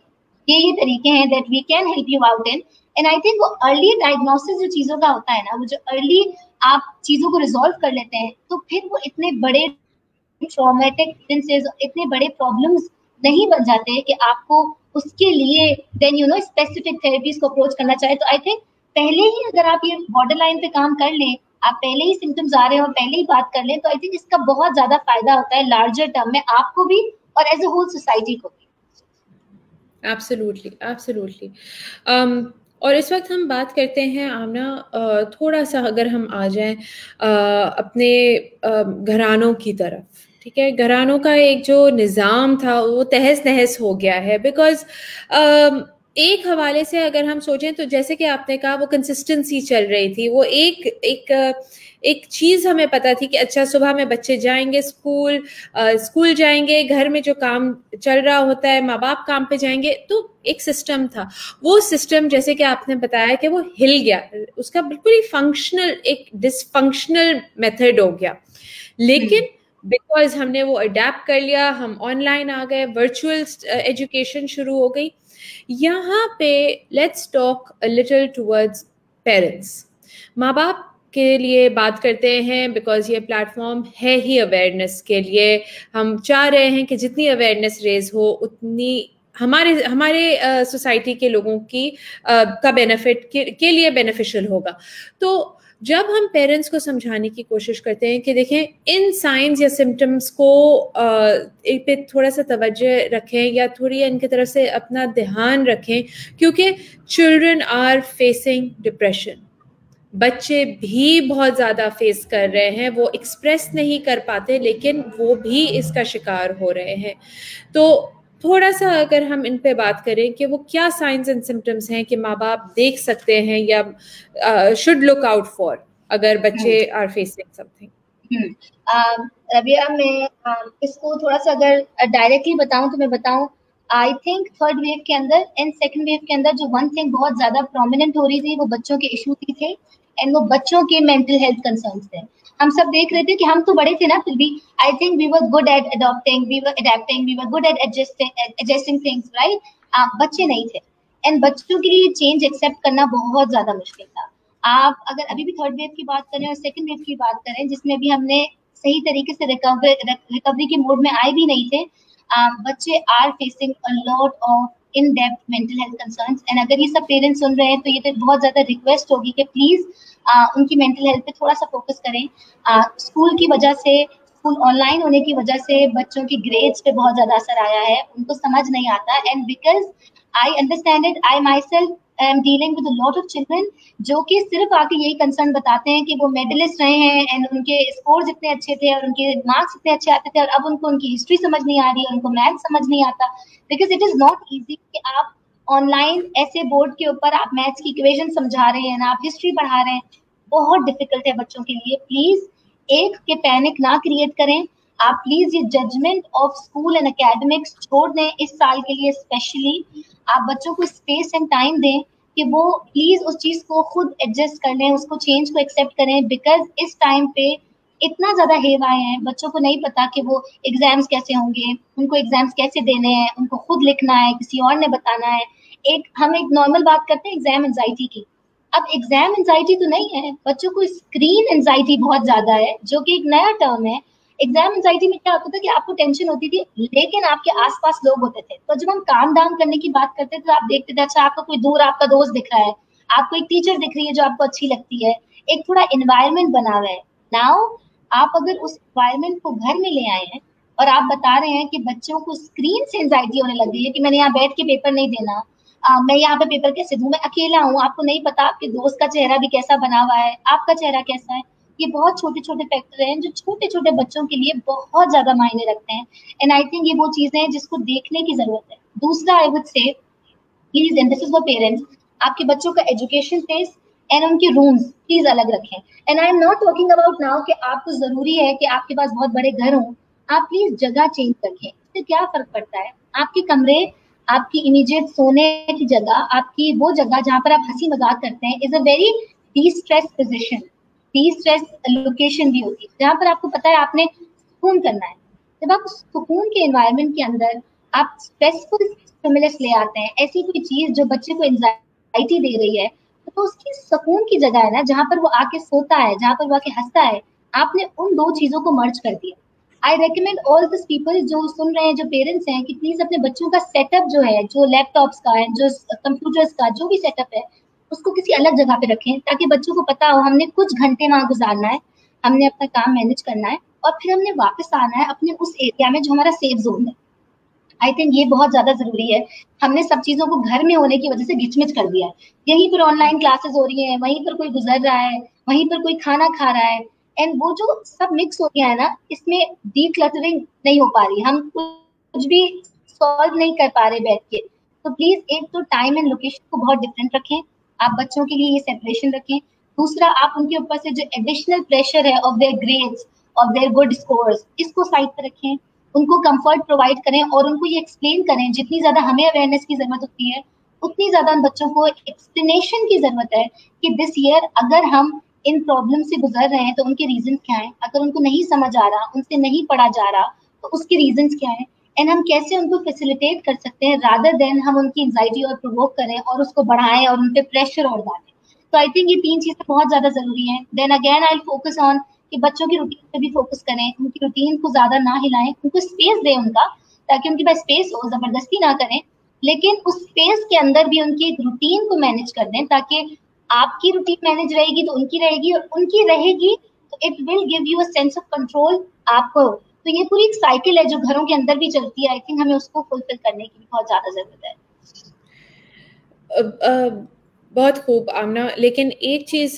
ये तरीके हैं that we can help you out in. And I think वो अर्ली डायग्नोसिस जो चीजों का होता है ना, वो जो अर्ली आप चीजों को रिजॉल्व कर लेते हैं, तो फिर वो इतने बड़े ट्रॉमेटिक इंसिडेंट्स, इतने बड़े प्रॉब्लम्स नहीं बन जाते हैं कि आपको उसके लिए देन स्पेसिफिक थेरेपीज को अप्रोच करना चाहे। तो आई थिंक पहले ही अगर आप ये बॉर्डर लाइन पे काम कर लें, आप पहले ही सिम्टम्स आ रहे हैं और पहले ही बात कर लें, तो आई थिंक इसका बहुत ज्यादा फायदा होता है लार्जर टर्म में आपको भी और एज अ होल सोसाइटी को भी। Absolutely, absolutely. और इस वक्त हम बात करते हैं आमना, थोड़ा सा अगर हम आ जाएं अपने घरानों की तरफ, ठीक है। घरानों का एक जो निज़ाम था वो तहस नहस हो गया है, बिकॉज एक हवाले से अगर हम सोचें तो जैसे कि आपने कहा वो कंसिस्टेंसी चल रही थी, वो एक चीज हमें पता थी कि अच्छा सुबह में बच्चे जाएंगे स्कूल जाएंगे, घर में जो काम चल रहा होता है माँ बाप काम पे जाएंगे, तो एक सिस्टम था। वो सिस्टम जैसे कि आपने बताया कि वो हिल गया, उसका बिल्कुल ही फंक्शनल एक डिसफंक्शनल मेथड हो गया। लेकिन बिकॉज हमने वो अडेप्ट कर लिया, हम ऑनलाइन आ गए, वर्चुअल एजुकेशन शुरू हो गई। यहाँ पे let's talk a little towards parents. माँ बाप के लिए बात करते हैं बिकॉज ये प्लेटफॉर्म है ही अवेयरनेस के लिए। हम चाह रहे हैं कि जितनी अवेयरनेस रेज हो उतनी हमारे सोसाइटी के लोगों की का बेनिफिट के लिए बेनिफिशियल होगा। तो जब हम पेरेंट्स को समझाने की कोशिश करते हैं कि देखें इन साइंस या सिम्टम्स को एक पे थोड़ा सा तवज्जो रखें या थोड़ी इनकी तरफ से अपना ध्यान रखें, क्योंकि चिल्ड्रन आर फेसिंग डिप्रेशन, बच्चे भी बहुत ज़्यादा फेस कर रहे हैं, वो एक्सप्रेस नहीं कर पाते लेकिन वो भी इसका शिकार हो रहे हैं। तो थोड़ा सा अगर हम इन पे बात करें कि वो क्या साइंस एंड सिम्टम्स हैं कि माँ बाप देख सकते हैं या शुड लुक आउट फॉर अगर बच्चे आर फेसिंग समथिंग। रबिया, मैं इसको थोड़ा सा अगर डायरेक्टली बताऊं तो मैं बताऊं, आई थिंक थर्ड वेव के अंदर एंड सेकंड वेव के अंदर जो वन थिंग बहुत ज्यादा प्रोमिनेंट हो रही थी वो बच्चों के इशू थे, एंड वो बच्चों के मेंटल हेल्थ कंसर्न्स थे। हम सब देख रहे थे कि हम तो बड़े थे ना, फिर भी I think we were good at adopting, we were adapting, we were good at adjusting things, right. बच्चे नहीं थे, एंड बच्चों के लिए चेंज एक्सेप्ट करना बहुत ज्यादा मुश्किल था। आप अगर अभी भी थर्ड वेव की बात करें और सेकंड वेव की बात करें, जिसमें भी हमने सही तरीके से रिकवरी के मोड में आए भी नहीं थे, बच्चे are facing a lot of in depth mental health concerns. And अगर ये सब पेरेंट्स सुन रहे हैं तो ये तो बहुत ज्यादा रिक्वेस्ट होगी कि प्लीज उनकी मेंटल हेल्थ पे थोड़ा सा फोकस करें। स्कूल की वजह से, स्कूल ऑनलाइन होने की वजह से बच्चों की ग्रेड्स पे बहुत ज्यादा असर आया है, उनको समझ नहीं आता। And because I understand it, I my self I am dealing with lot of children जो कि सिर्फ आके यही कंसर्न बताते हैं कि वो मेडलिस्ट रहे हैं एंड उनके स्कोर्स इतने अच्छे थे और उनके मार्क्स इतने अच्छे आते थे, और अब उनको उनकी हिस्ट्री समझ नहीं आ रही है, उनको मैथ समझ नहीं आता। Because it is not easy कि आप ऑनलाइन ऐसे बोर्ड के ऊपर आप मैथ्स की इक्वेशन समझा रहे हैं ना, आप हिस्ट्री पढ़ा रहे हैं, बहुत डिफिकल्ट है बच्चों के लिए। प्लीज एक के पैनिक ना क्रिएट करें। आप प्लीज ये judgement of school and academics छोड़ दें इस साल के लिए स्पेशली। आप बच्चों को स्पेस एंड टाइम दें कि वो प्लीज उस चीज को खुद एडजस्ट कर लें, उसको चेंज को एक्सेप्ट करें। बिकॉज इस टाइम पे इतना ज्यादा हेव आए हैं, बच्चों को नहीं पता कि वो एग्जाम्स कैसे होंगे, उनको एग्जाम्स कैसे देने हैं, उनको खुद लिखना है, किसी और ने बताना है। हम एक नॉर्मल बात करते हैं एग्जाम एंजाइटी की, अब एग्जाम एंजाइटी तो नहीं है, बच्चों को स्क्रीन एंजाइटी बहुत ज्यादा है, जो कि एक नया टर्म है। एग्जाम एंजाइटी में क्या होता था कि आपको टेंशन होती थी लेकिन आपके आसपास लोग होते थे, तो जब हम काम डाउन करने की बात करते थे तो आप देखते थे अच्छा आपका कोई दूर आपका दोस्त दिख रहा है, आपको एक टीचर दिख रही है जो आपको अच्छी लगती है, एक थोड़ा इन्वायरमेंट बना हुआ है। नाउ आप अगर उस इन्वायरमेंट को घर में ले आए हैं और आप बता रहे हैं कि बच्चों को स्क्रीन से एंजाइटी होने लग गई है कि मैंने यहाँ बैठ के पेपर नहीं देना, मैं यहाँ पे पेपर कैसे दूं, मैं अकेला हूँ, आपको नहीं पता आपके दोस्त का चेहरा भी कैसा बना हुआ है, आपका चेहरा कैसा है। ये बहुत छोटे छोटे फैक्टर हैं जो छोटे छोटे बच्चों के लिए बहुत ज्यादा मायने रखते हैं। एंड आई थिंक ये वो चीजें हैं जिसको देखने की जरूरत है। दूसरा I would say please, and this is for parents, आपके बच्चों का एजुकेशन फेस एंड उनके रूम्स प्लीज अलग रखें। And I am not talking about now कि आपको जरूरी है कि आपके पास बहुत बड़े घर हो, आप प्लीज जगह चेंज रखें। इससे क्या फर्क पड़ता है, आपके कमरे, आपकी इमीडिएट सोने की जगह, आपकी वो जगह जहाँ पर आप हंसी मजाक करते हैं is a very D stress position, D stress location भी होती है जहाँ पर आपको पता है आपने सुकून करना है। जब आप सुकून के एनवायरनमेंट के अंदर आप स्ट्रेसफुल स्टिमुलस ले आते हैं, ऐसी कोई चीज जो बच्चे को एंजाइटी दे रही है, तो उसकी सुकून की जगह है ना जहाँ पर वो आके सोता है, जहाँ पर वो आके हंसता है, आपने उन दो चीजों को मर्ज कर दिया। I recommend all this people जो सुन रहे हैं, जो पेरेंट्स हैं, कि प्लीज अपने बच्चों का सेटअप जो है, जो लैपटॉप्स का है, जो कंप्यूटर्स का जो भी सेटअप है, उसको किसी अलग जगह पे रखें ताकि बच्चों को पता हो हमने कुछ घंटे वहां गुजारना है, हमने अपना काम मैनेज करना है और फिर हमने वापस आना है अपने उस एरिया में जो हमारा सेफ जोन है। आई थिंक ये बहुत ज्यादा जरूरी है। हमने सब चीजों को घर में होने की वजह से घिचमिच कर दिया है। यहीं पर ऑनलाइन क्लासेस हो रही हैं, वहीं पर कोई गुजर रहा है, वहीं पर कोई खाना खा रहा है, एंड वो जो सब मिक्स हो गया है ना, इसमें डीक्लटरिंग नहीं हो पा रही, हम कुछ भी सॉल्व नहीं कर पा रहे बैठ के। तो प्लीज एक तो टाइम एंड लोकेशन को बहुत डिफरेंट रखें, आप बच्चों के लिए ये सेपरेशन रखें। दूसरा, आप उनके ऊपर से जो एडिशनल प्रेशर है of their grades, of their good scores, इसको साइड पर रखें। उनको कंफर्ट प्रोवाइड करें और उनको ये एक्सप्लेन करें, जितनी ज्यादा हमें अवेयरनेस की जरूरत होती है उतनी ज्यादा उन बच्चों को एक्सप्लेनेशन की जरूरत है कि दिस ईयर अगर हम इन प्रॉब्लम से गुजर रहे हैं तो उनके रीजन क्या है। अगर उनको नहीं समझ आ रहा, उनसे नहीं पढ़ा जा रहा, तो उसके रीजन क्या है, एंड हम कैसे उनको फैसिलिटेट कर सकते हैं, रादर देन हम उनकी एंजाइटी और प्रोवोक करें और उसको बढ़ाएं और उन पे प्रेशर और डालें। तो आई थिंक ये 3 चीजें बहुत ज्यादा जरूरी है। Then again I focus on कि बच्चों की रूटीन पे भी फोकस करें, उनकी रूटीन को ज्यादा ना हिलाएं, उनको स्पेस दें उनका, ताकि उनके पास स्पेस हो, जबरदस्ती ना करें, लेकिन उस स्पेस के अंदर भी उनकी एक रूटीन को मैनेज कर दें, ताकि आपकी रूटीन मैनेज रहेगी तो उनकी रहेगी, और उनकी रहेगी तो it will give you a sense of control आपको। तो ये पूरी एक साइकिल है जो घरों के अंदर भी चलती है। आई थिंक हमें उसको फुलफिल करने की भी बहुत ज्यादा जरूरत है। बहुत खूब आमना, लेकिन एक चीज़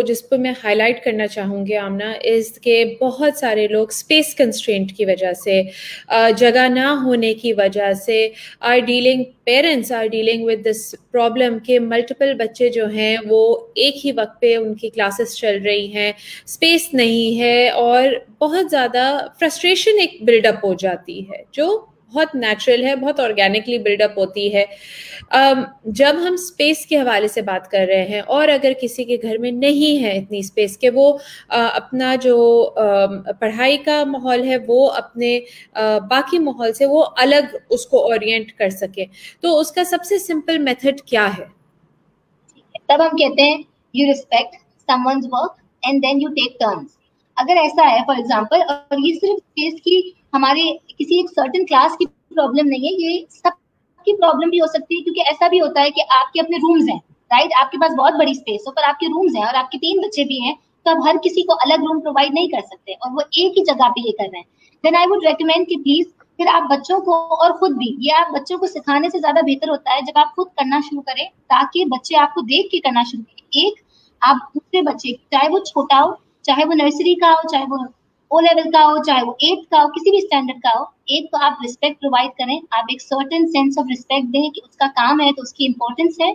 जिस पर मैं हाईलाइट करना चाहूँगी आमना, इस के बहुत सारे लोग स्पेस कंस्ट्रेंट की वजह से, जगह ना होने की वजह से parents are dealing with this problem के मल्टीपल बच्चे जो हैं वो एक ही वक्त पे उनकी क्लासेस चल रही हैं, स्पेस नहीं है और बहुत ज़्यादा फ्रस्ट्रेशन एक बिल्डअप हो जाती है जो बहुत नेचुरल है, बहुत ऑर्गेनिकली बिल्डअप होती है। जब हम स्पेस के हवाले से बात कर रहे हैं और अगर किसी के घर में नहीं है इतनी स्पेस के वो अपना जो पढ़ाई का माहौल है वो अपने बाकी माहौल से वो अलग उसको ओरिएंट कर सके, तो उसका सबसे सिंपल मेथड क्या है? तब हम कहते हैं you respect someone's work and then you take turns. अगर ऐसा है फॉर एग्जांपल, और ये सिर्फ स्पेस की हमारे किसी एक सर्टेन क्लास की प्रॉब्लम नहीं है, ये सबकी प्रॉब्लम भी हो सकती है, क्योंकि ऐसा भी होता है कि आपके अपने रूम्स हैं, राइट, आपके पास बहुत बड़ी स्पेस हो पर आपके रूम्स हैं और आपके 3 बच्चे भी हैं, तो आप हर किसी को अलग रूम प्रोवाइड नहीं कर सकते और वो एक ही जगह पे ये कर रहे हैं। देन आई वुड रेकमेंड कि प्लीज फिर आप बच्चों को, और खुद भी, ये आप बच्चों को सिखाने से ज्यादा बेहतर होता है जब आप खुद करना शुरू करें, ताकि बच्चे आपको देख के करना शुरू करें। एक, आप दूसरे बच्चे, चाहे वो छोटा हो, चाहे वो नर्सरी का हो, चाहे वो ओ लेवल का हो, चाहे वो 8th का हो, किसी भी स्टैंडर्ड का हो, एक तो आप रिस्पेक्ट प्रोवाइड करें, आप एक सर्टेन सेंस ऑफ रिस्पेक्ट दें कि उसका काम है तो उसकी इंपॉर्टेंस है।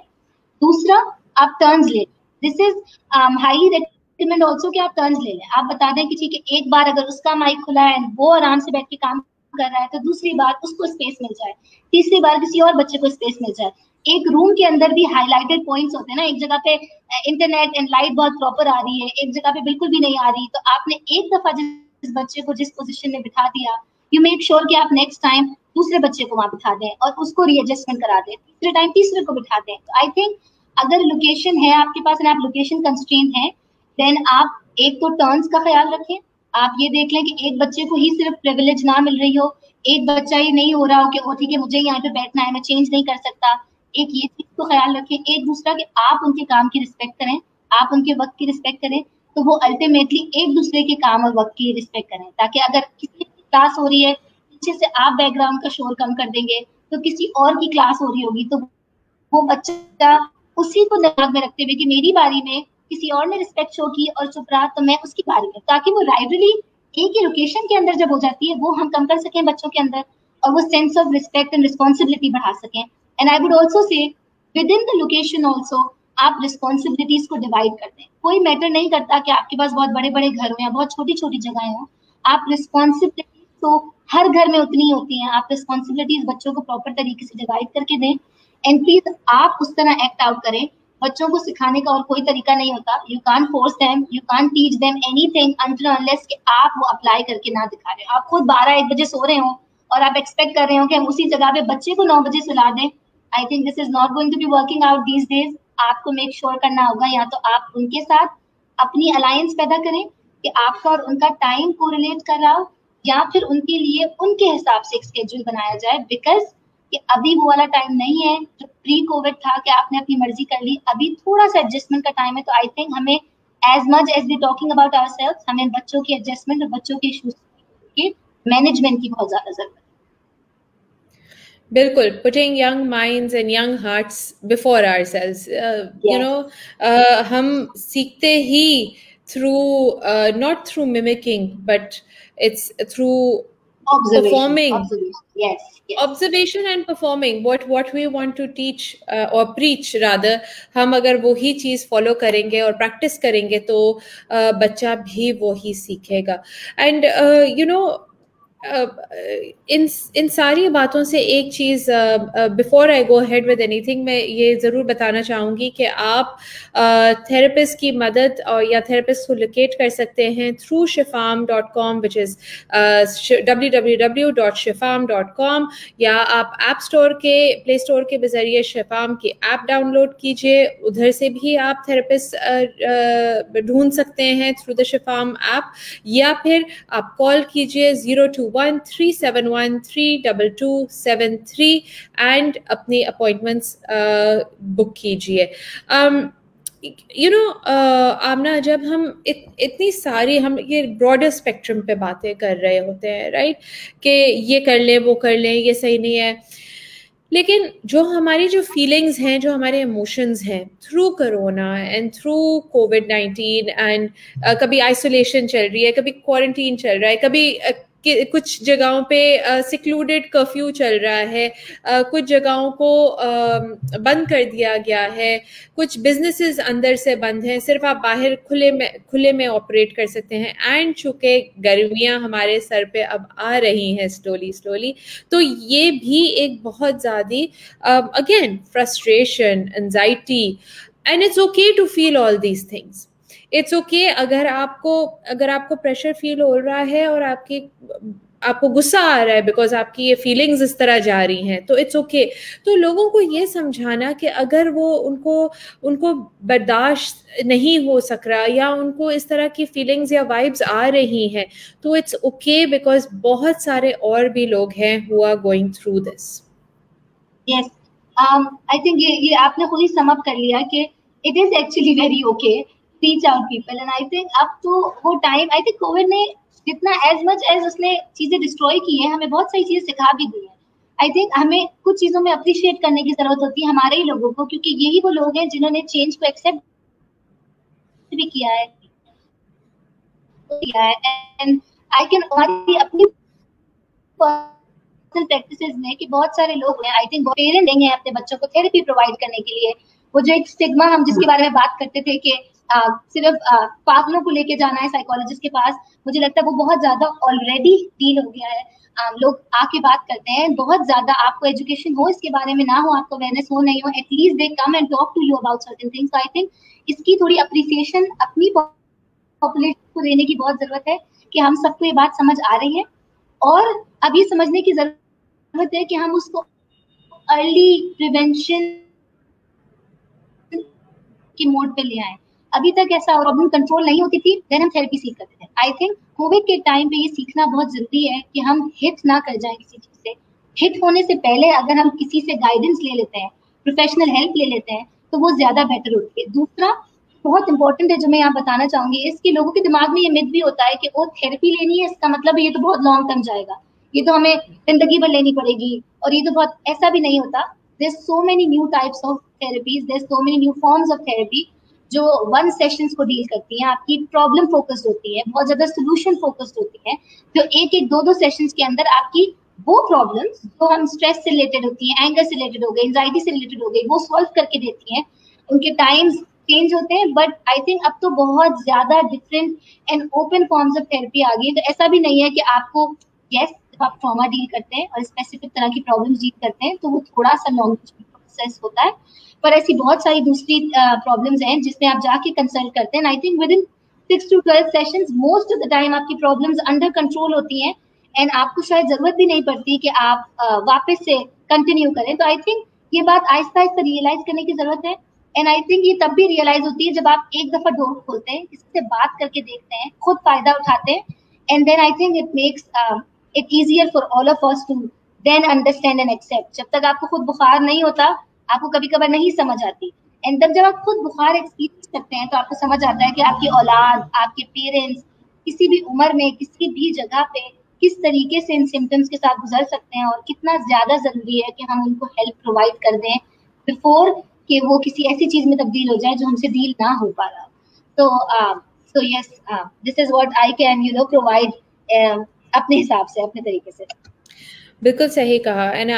दूसरा, आप टर्न्स ले, this is highly recommend also कि आप टर्न्स ले लें। आप बता दें कि ठीक है, एक बार अगर उसका माइक खुला है वो आराम से बैठ के काम कर रहा है तो दूसरी बार उसको स्पेस मिल जाए, तीसरी बार किसी और बच्चे को स्पेस मिल जाए। एक रूम के अंदर भी हाईलाइटेड पॉइंट्स होते हैं ना, एक जगह पे इंटरनेट एंड लाइट बहुत प्रॉपर आ रही है, एक जगह पे बिल्कुल भी नहीं आ रही, तो आपने एक दफा जिस बच्चे को जिस पोजीशन में बिठा दिया, यू मेक श्योर कि आप नेक्स्ट टाइम दूसरे बच्चे को वहां बिठा दें और उसको रीएडजस्टमेंट करा दें, तीसरे टाइम तीसरे को बिठा दें। तो आई थिंक अगर लोकेशन है आपके पास, आप लोकेशन कंस्ट्रेंट है, देन आप एक तो टर्न्स का ख्याल रखें। आप ये देख लें कि एक बच्चे को ही सिर्फ प्रिविलेज ना मिल रही हो, एक बच्चा ये नहीं हो रहा हो कि ओ ठीक है मुझे यहाँ पे बैठना है, मैं चेंज नहीं कर सकता। एक ये चीज को ख्याल रखें। एक दूसरा कि आप उनके काम की रिस्पेक्ट करें, आप उनके वक्त की रिस्पेक्ट करें, तो वो अल्टीमेटली एक दूसरे के काम और वक्त की रिस्पेक्ट करें, ताकि अगर किसी की क्लास हो रही है पीछे से आप बैकग्राउंड का शोर कम कर देंगे, तो किसी और की क्लास हो रही होगी तो वो बच्चा उसी को दिमाग में रखते हुए कि मेरी बारी में किसी और ने रिस्पेक्ट शो की और चुप रहा तो मैं उसकी बारी में, ताकि वो राइवलरी एक ही लोकेशन के अंदर जब हो जाती है वो हम कम कर सकें बच्चों के अंदर, और वो sense of respect and responsibility बढ़ा सकें। And I would also say with in the location also आप रिस्पॉन्सिबिलिटीज को डिवाइड कर दें। कोई मैटर नहीं करता कि आपके पास बहुत बड़े बड़े घर हो या बहुत छोटी छोटी जगहें हो, आप रिस्पॉन्सिबिलिटीज तो हर घर में उतनी ही होती हैं, आप रिस्पॉन्सिबिलिटीज बच्चों को प्रॉपर तरीके से डिवाइड करके दें, एंड प्लीज आप उस तरह एक्ट आउट करें। बच्चों को सिखाने का और कोई तरीका नहीं होता, you can't force them, you can't teach them anything until unless कि आप वो अप्लाई करके ना दिखा रहे हो। आप खुद 12-1 बजे सो रहे हो और आप एक्सपेक्ट कर रहे हो कि हम उसी जगह पे बच्चे को 9 बजे सुला दें, I think this is not going to be working out these days. आपको मेक श्योर करना होगा, या तो आप उनके साथ अपनी अलायंस पैदा करें कि आपका और उनका टाइम को रिलेट कर रहा हो, या फिर उनके लिए उनके हिसाब से एक स्केड्यूल बनाया जाए, बिकॉज कि अभी वो वाला टाइम नहीं है जो प्री कोविड था कि आपने अपनी मर्जी कर ली। अभी थोड़ा सा एडजस्टमेंट का टाइम है, तो आई थिंक हमें as much as we talking about ourselves, हमें बच्चों की एडजस्टमेंट और बच्चों के इश्यूज के मैनेजमेंट की बहुत ज्यादा जरूरत है। बिल्कुल, putting young minds and young hearts before ourselves. You Yes. know, हम सीखते ही through not through mimicking, but it's through performing. Observation. Yes. Observation and performing what we want to teach or preach rather. हम अगर वो ही चीज follow करेंगे और practice करेंगे तो बच्चा भी वो ही सीखेगा. एंड यू नो इन सारी बातों से एक चीज, before I go head with anything, मैं ये जरूर बताना चाहूंगी कि आप थेरेपिस्ट की मदद और या थेरेपिस्ट को लोकेट कर सकते हैं through shifam.com, which is www.shifam.com, या आप ऐप स्टोर के प्ले स्टोर के जरिए शिफाम की ऐप डाउनलोड कीजिए. उधर से भी आप थेरेपिस्ट ढूंढ सकते हैं थ्रू द शिफाम ऐप, या फिर आप कॉल कीजिए 021-371-32273 एंड अपनी अपॉइंटमेंट्स बुक कीजिए. यू नो आमना, जब हम इतनी सारी हम ये ब्रॉडर स्पेक्ट्रम पे बातें कर रहे होते हैं, राइट, कि ये कर लें वो कर लें, ये सही नहीं है, लेकिन जो हमारी जो फीलिंग्स हैं, जो हमारे इमोशंस हैं through corona and through covid and कभी आइसोलेशन चल रही है, कभी क्वारंटीन चल रहा है, कभी कुछ जगहों पे सिक्लूडेड कर्फ्यू चल रहा है, कुछ जगहों को बंद कर दिया गया है, कुछ बिजनेसेस अंदर से बंद हैं, सिर्फ आप बाहर खुले में ऑपरेट कर सकते हैं. एंड चूंकि गर्मियां हमारे सर पे अब आ रही हैं स्लोली, तो ये भी एक बहुत ज़्यादा again frustration, anxiety, and it's okay to feel all these things. It's okay अगर आपको प्रेशर फील हो रहा है और आपको गुस्सा आ रहा है बिकॉज आपकी ये फीलिंग्स इस तरह जा रही हैं, तो इट्स ओके. तो लोगों को ये समझाना कि अगर वो उनको बर्दाश्त नहीं हो सक रहा या उनको इस तरह की फीलिंग्स या वाइब्स आ रही हैं, तो इट्स ओके बिकॉज बहुत सारे और भी लोग हैं who are going through this. Yes, I think ये आपने खुद ही सम अप कर लिया कि it is actually very okay, reach out people. And I think अब तो वो टाइम, आई थिंक कोविड ने जितना एज मच एज उसने चीजें डिस्ट्रॉय की है, हमें बहुत सारी चीजें सिखा भी दी है. आई थिंक हमें कुछ चीजों में अप्रिशिएट करने की जरूरत होती है हमारे ही लोगों को, क्योंकि यही वो लोग हैं जिन्होंने चेंज को एक्सेप्ट भी किया है. एंड आई कैन हमारी अपनी पर्सनल प्रैक्टिसेस में कि बहुत सारे लोग हैं, आई थिंक पेरेंट नहीं है अपने बच्चों को थेरेपी प्रोवाइड करने के लिए. वो जो एक स्टिग्मा हम जिसके बारे में बात करते थे कि सिर्फ पागलों को लेके जाना है साइकोलॉजिस्ट के पास, मुझे लगता है वो बहुत ज्यादा ऑलरेडी डील हो गया है. लोग आके बात करते हैं बहुत ज्यादा, आपको एजुकेशन हो इसके बारे में, ना हो आपको अवेयरनेस हो नहीं हो, at least they come and talk to you about certain things. I think इसकी थोड़ी अप्रिसिएशन अपनी पॉपुलेशन को देने की बहुत जरूरत है कि हम सबको ये बात समझ आ रही है, और अब ये समझने की जरूरत है कि हम उसको अर्ली प्रिवेंशन की मोड पे ले आए. अभी तक ऐसा प्रॉब्लम कंट्रोल नहीं होती थी, देन हम थेरेपी सीख करते थे. आई थिंक कोविड के टाइम पे ये सीखना बहुत जरूरी है कि हम हिट ना कर जाए किसी चीज से. हिट होने से पहले अगर हम किसी से गाइडेंस ले लेते हैं, प्रोफेशनल हेल्प ले लेते हैं, तो वो ज्यादा बेटर होती है. दूसरा बहुत इंपॉर्टेंट है जो मैं यहाँ बताना चाहूंगी, इसके लोगों के दिमाग में ये मिथ भी होता है कि वो थेरेपी लेनी है, इसका मतलब ये तो बहुत लॉन्ग टर्म जाएगा, ये तो हमें जिंदगी भर लेनी पड़ेगी, और ये तो बहुत, ऐसा भी नहीं होता. there's so many new types of therapies, there's so many new forms of therapy जो वन सेशंस को डील करती हैं, आपकी प्रॉब्लम फोकस्ड होती है, बहुत ज्यादा सोल्यूशन फोकस्ड होती है, जो एक दो सेशंस के अंदर आपकी वो प्रॉब्लम्स जो हम स्ट्रेस से रिलेटेड होती हैं, एंगर से रिलेटेड हो गई, एंजाइटी से रिलेटेड हो गई, वो सॉल्व करके देती हैं. उनके टाइम्स चेंज होते हैं, बट आई थिंक अब तो बहुत ज्यादा different and open forms of therapy आ गई है. तो ऐसा भी नहीं है कि आपको यस आप ट्रॉमा डील करते हैं और स्पेसिफिक तरह की प्रॉब्लम्स डील करते हैं तो वो थोड़ा सा लॉन्ग प्रोसेस होता है, पर ऐसी बहुत सारी दूसरी प्रॉब्लम्स हैं जिसमें आप जाके कंसल्ट करते हैं. I think with in 6 to 12 sessions most of the time आपकी प्रॉब्लम्स अंडर कंट्रोल होती हैं, एंड आपको शायद जरूरत भी नहीं पड़ती कि आप वापस से कंटिन्यू करें. तो आई थिंक ये बात आहिस्ता आहिस्ता रियलाइज करने की जरूरत है. एंड आई थिंक ये तब भी रियलाइज होती है जब आप एक दफा डोर खोलते हैं, किसी से बात करके देखते हैं, खुद फायदा उठाते हैं, and then I think it makes it easier for all of us to then understand and accept. जब तक आपको खुद बुखार नहीं होता, आपको कभी कभार नहीं समझ आती, एंड तब जब आप खुद बुखार एक्सपीरियंस करते हैं तो आपको समझ आता है कि आपकी औलाद, आपके पेरेंट्स किसी भी उम्र में किसी भी जगह पे किस तरीके से इन सिम्टम्स के साथ गुजर सकते हैं और कितना ज्यादा जरूरी है कि हम उनको हेल्प प्रोवाइड कर दें बिफोर कि वो किसी ऐसी चीज में तब्दील हो जाए जो हमसे डील ना हो पा रहा। So yes, this is what I can provide अपने हिसाब से, अपने तरीके से। बिल्कुल सही कहा। एंड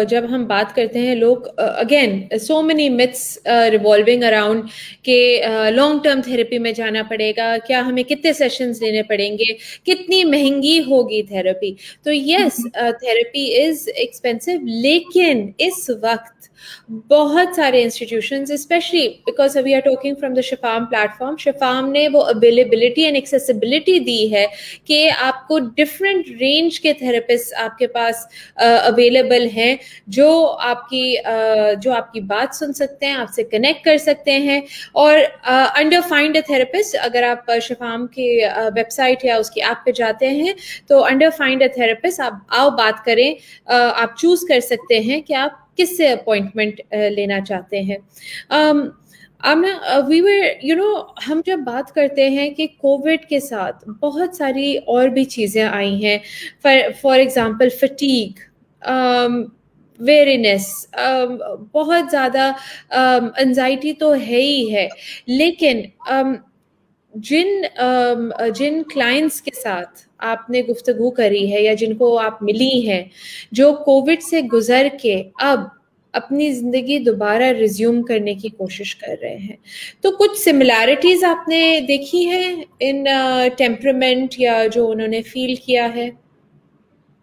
जब हम बात करते हैं, लोग again so many myths revolving around के लॉन्ग टर्म थेरेपी में जाना पड़ेगा, क्या हमें कितने सेशंस लेने पड़ेंगे, कितनी महंगी होगी थेरेपी। तो यस, थेरेपी इज एक्सपेंसिव, लेकिन इस वक्त बहुत सारे institutions, specially because we are talking from the Shifam platform, Shifam ने वो अवेलेबिलिटी एंड एक्सेसिबिलिटी दी है कि आपको डिफरेंट रेंज के थेरेपिस्ट आपके पास अवेलेबल हैं, जो आपकी बात सुन सकते हैं, आपसे कनेक्ट कर सकते हैं। और अंडर फाइंड अ थेरेपिस्ट, अगर आप शिफाम के वेबसाइट या उसकी ऐप पे जाते हैं तो अंडर फाइंड अ थेरेपिस्ट, आप आओ बात करें, आप चूज कर सकते हैं कि आप किससे अपॉइंटमेंट लेना चाहते हैं। हम जब बात करते हैं कि कोविड के साथ बहुत सारी और भी चीज़ें आई हैं, फॉर एग्जांपल फटीग, वेरीनेस, बहुत ज़्यादा एंजाइटी तो है ही है, लेकिन जिन क्लाइंट्स के साथ आपने गुफ्तगू करी है या जिनको आप मिली हैं, जो कोविड से गुजर के अब अपनी जिंदगी दोबारा रिज्यूम करने की कोशिश कर रहे हैं, तो कुछ सिमिलैरिटीज आपने देखी है इन टेम्परामेंट या जो उन्होंने फील किया है?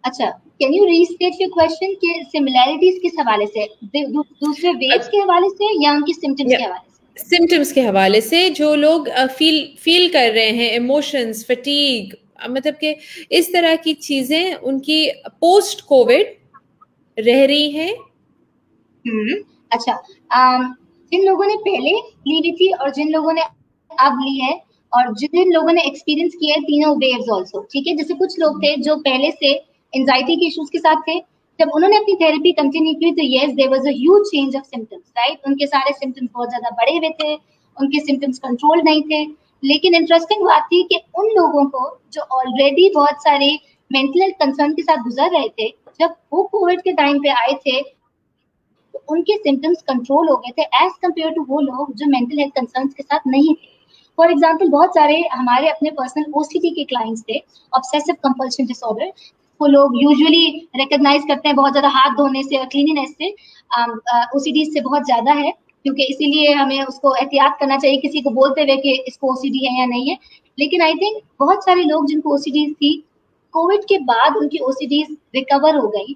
अच्छा, can you restate your question कि सिमिलैरिटीज किस हवाले से, दूसरे वेव्स के हवाले से या उनकी सिम्टम्स के हवाले से? सिम्टम्स के हवाले से, जो लोग फील कर रहे हैं, इमोशंस, फटीग, मतलब कि इस तरह की चीजें उनकी पोस्ट कोविड रह रही हैं। अच्छा, जिन लोगों ने पहले ली हुई थी और जिन लोगों ने अब ली है और जिन लोगों ने एक्सपीरियंस किया है तीनों वेव्स ऑल्सो, ठीक है। जैसे कुछ लोग थे जो पहले से एंजाइटी के इश्यूज के साथ थे, जब उन्होंने अपनी थेरेपी कंटिन्यू की तो yes there was a huge change of symptoms, right. उनके सारे सिम्टम्स बहुत ज्यादा बढ़े हुए थे, उनके सिम्टम्स कंट्रोल नहीं थे। लेकिन इंटरेस्टिंग बात थी कि उन लोगों को जो ऑलरेडी बहुत सारे मेंटल हेल्थ कंसर्न के साथ गुजर रहे थे, जब वो कोविड के टाइम पे आए थे तो उनके सिम्टम्स कंट्रोल हो गए थे एज कम्पेयर टू वो लोग जो मेंटल हेल्थ कंसर्न के साथ नहीं थे। फॉर एग्जाम्पल, बहुत सारे हमारे अपने पर्सनल ओसीडी के क्लाइंट्स थे, ऑब्सेसिव कंपल्शन डिसऑर्डर, वो लोग यूजुअली रिकॉग्नाइज करते हैं बहुत ज्यादा हाथ धोने से और क्लीनिनेस से, ओसीडी से बहुत ज्यादा है, क्योंकि इसीलिए हमें उसको एहतियात करना चाहिए किसी को बोलते हुए कि इसको ओसीडी है या नहीं है। लेकिन आई थिंक बहुत सारे लोग जिनको ओसीडी थी, कोविड के बाद उनकी ओसीडीज रिकवर हो गई।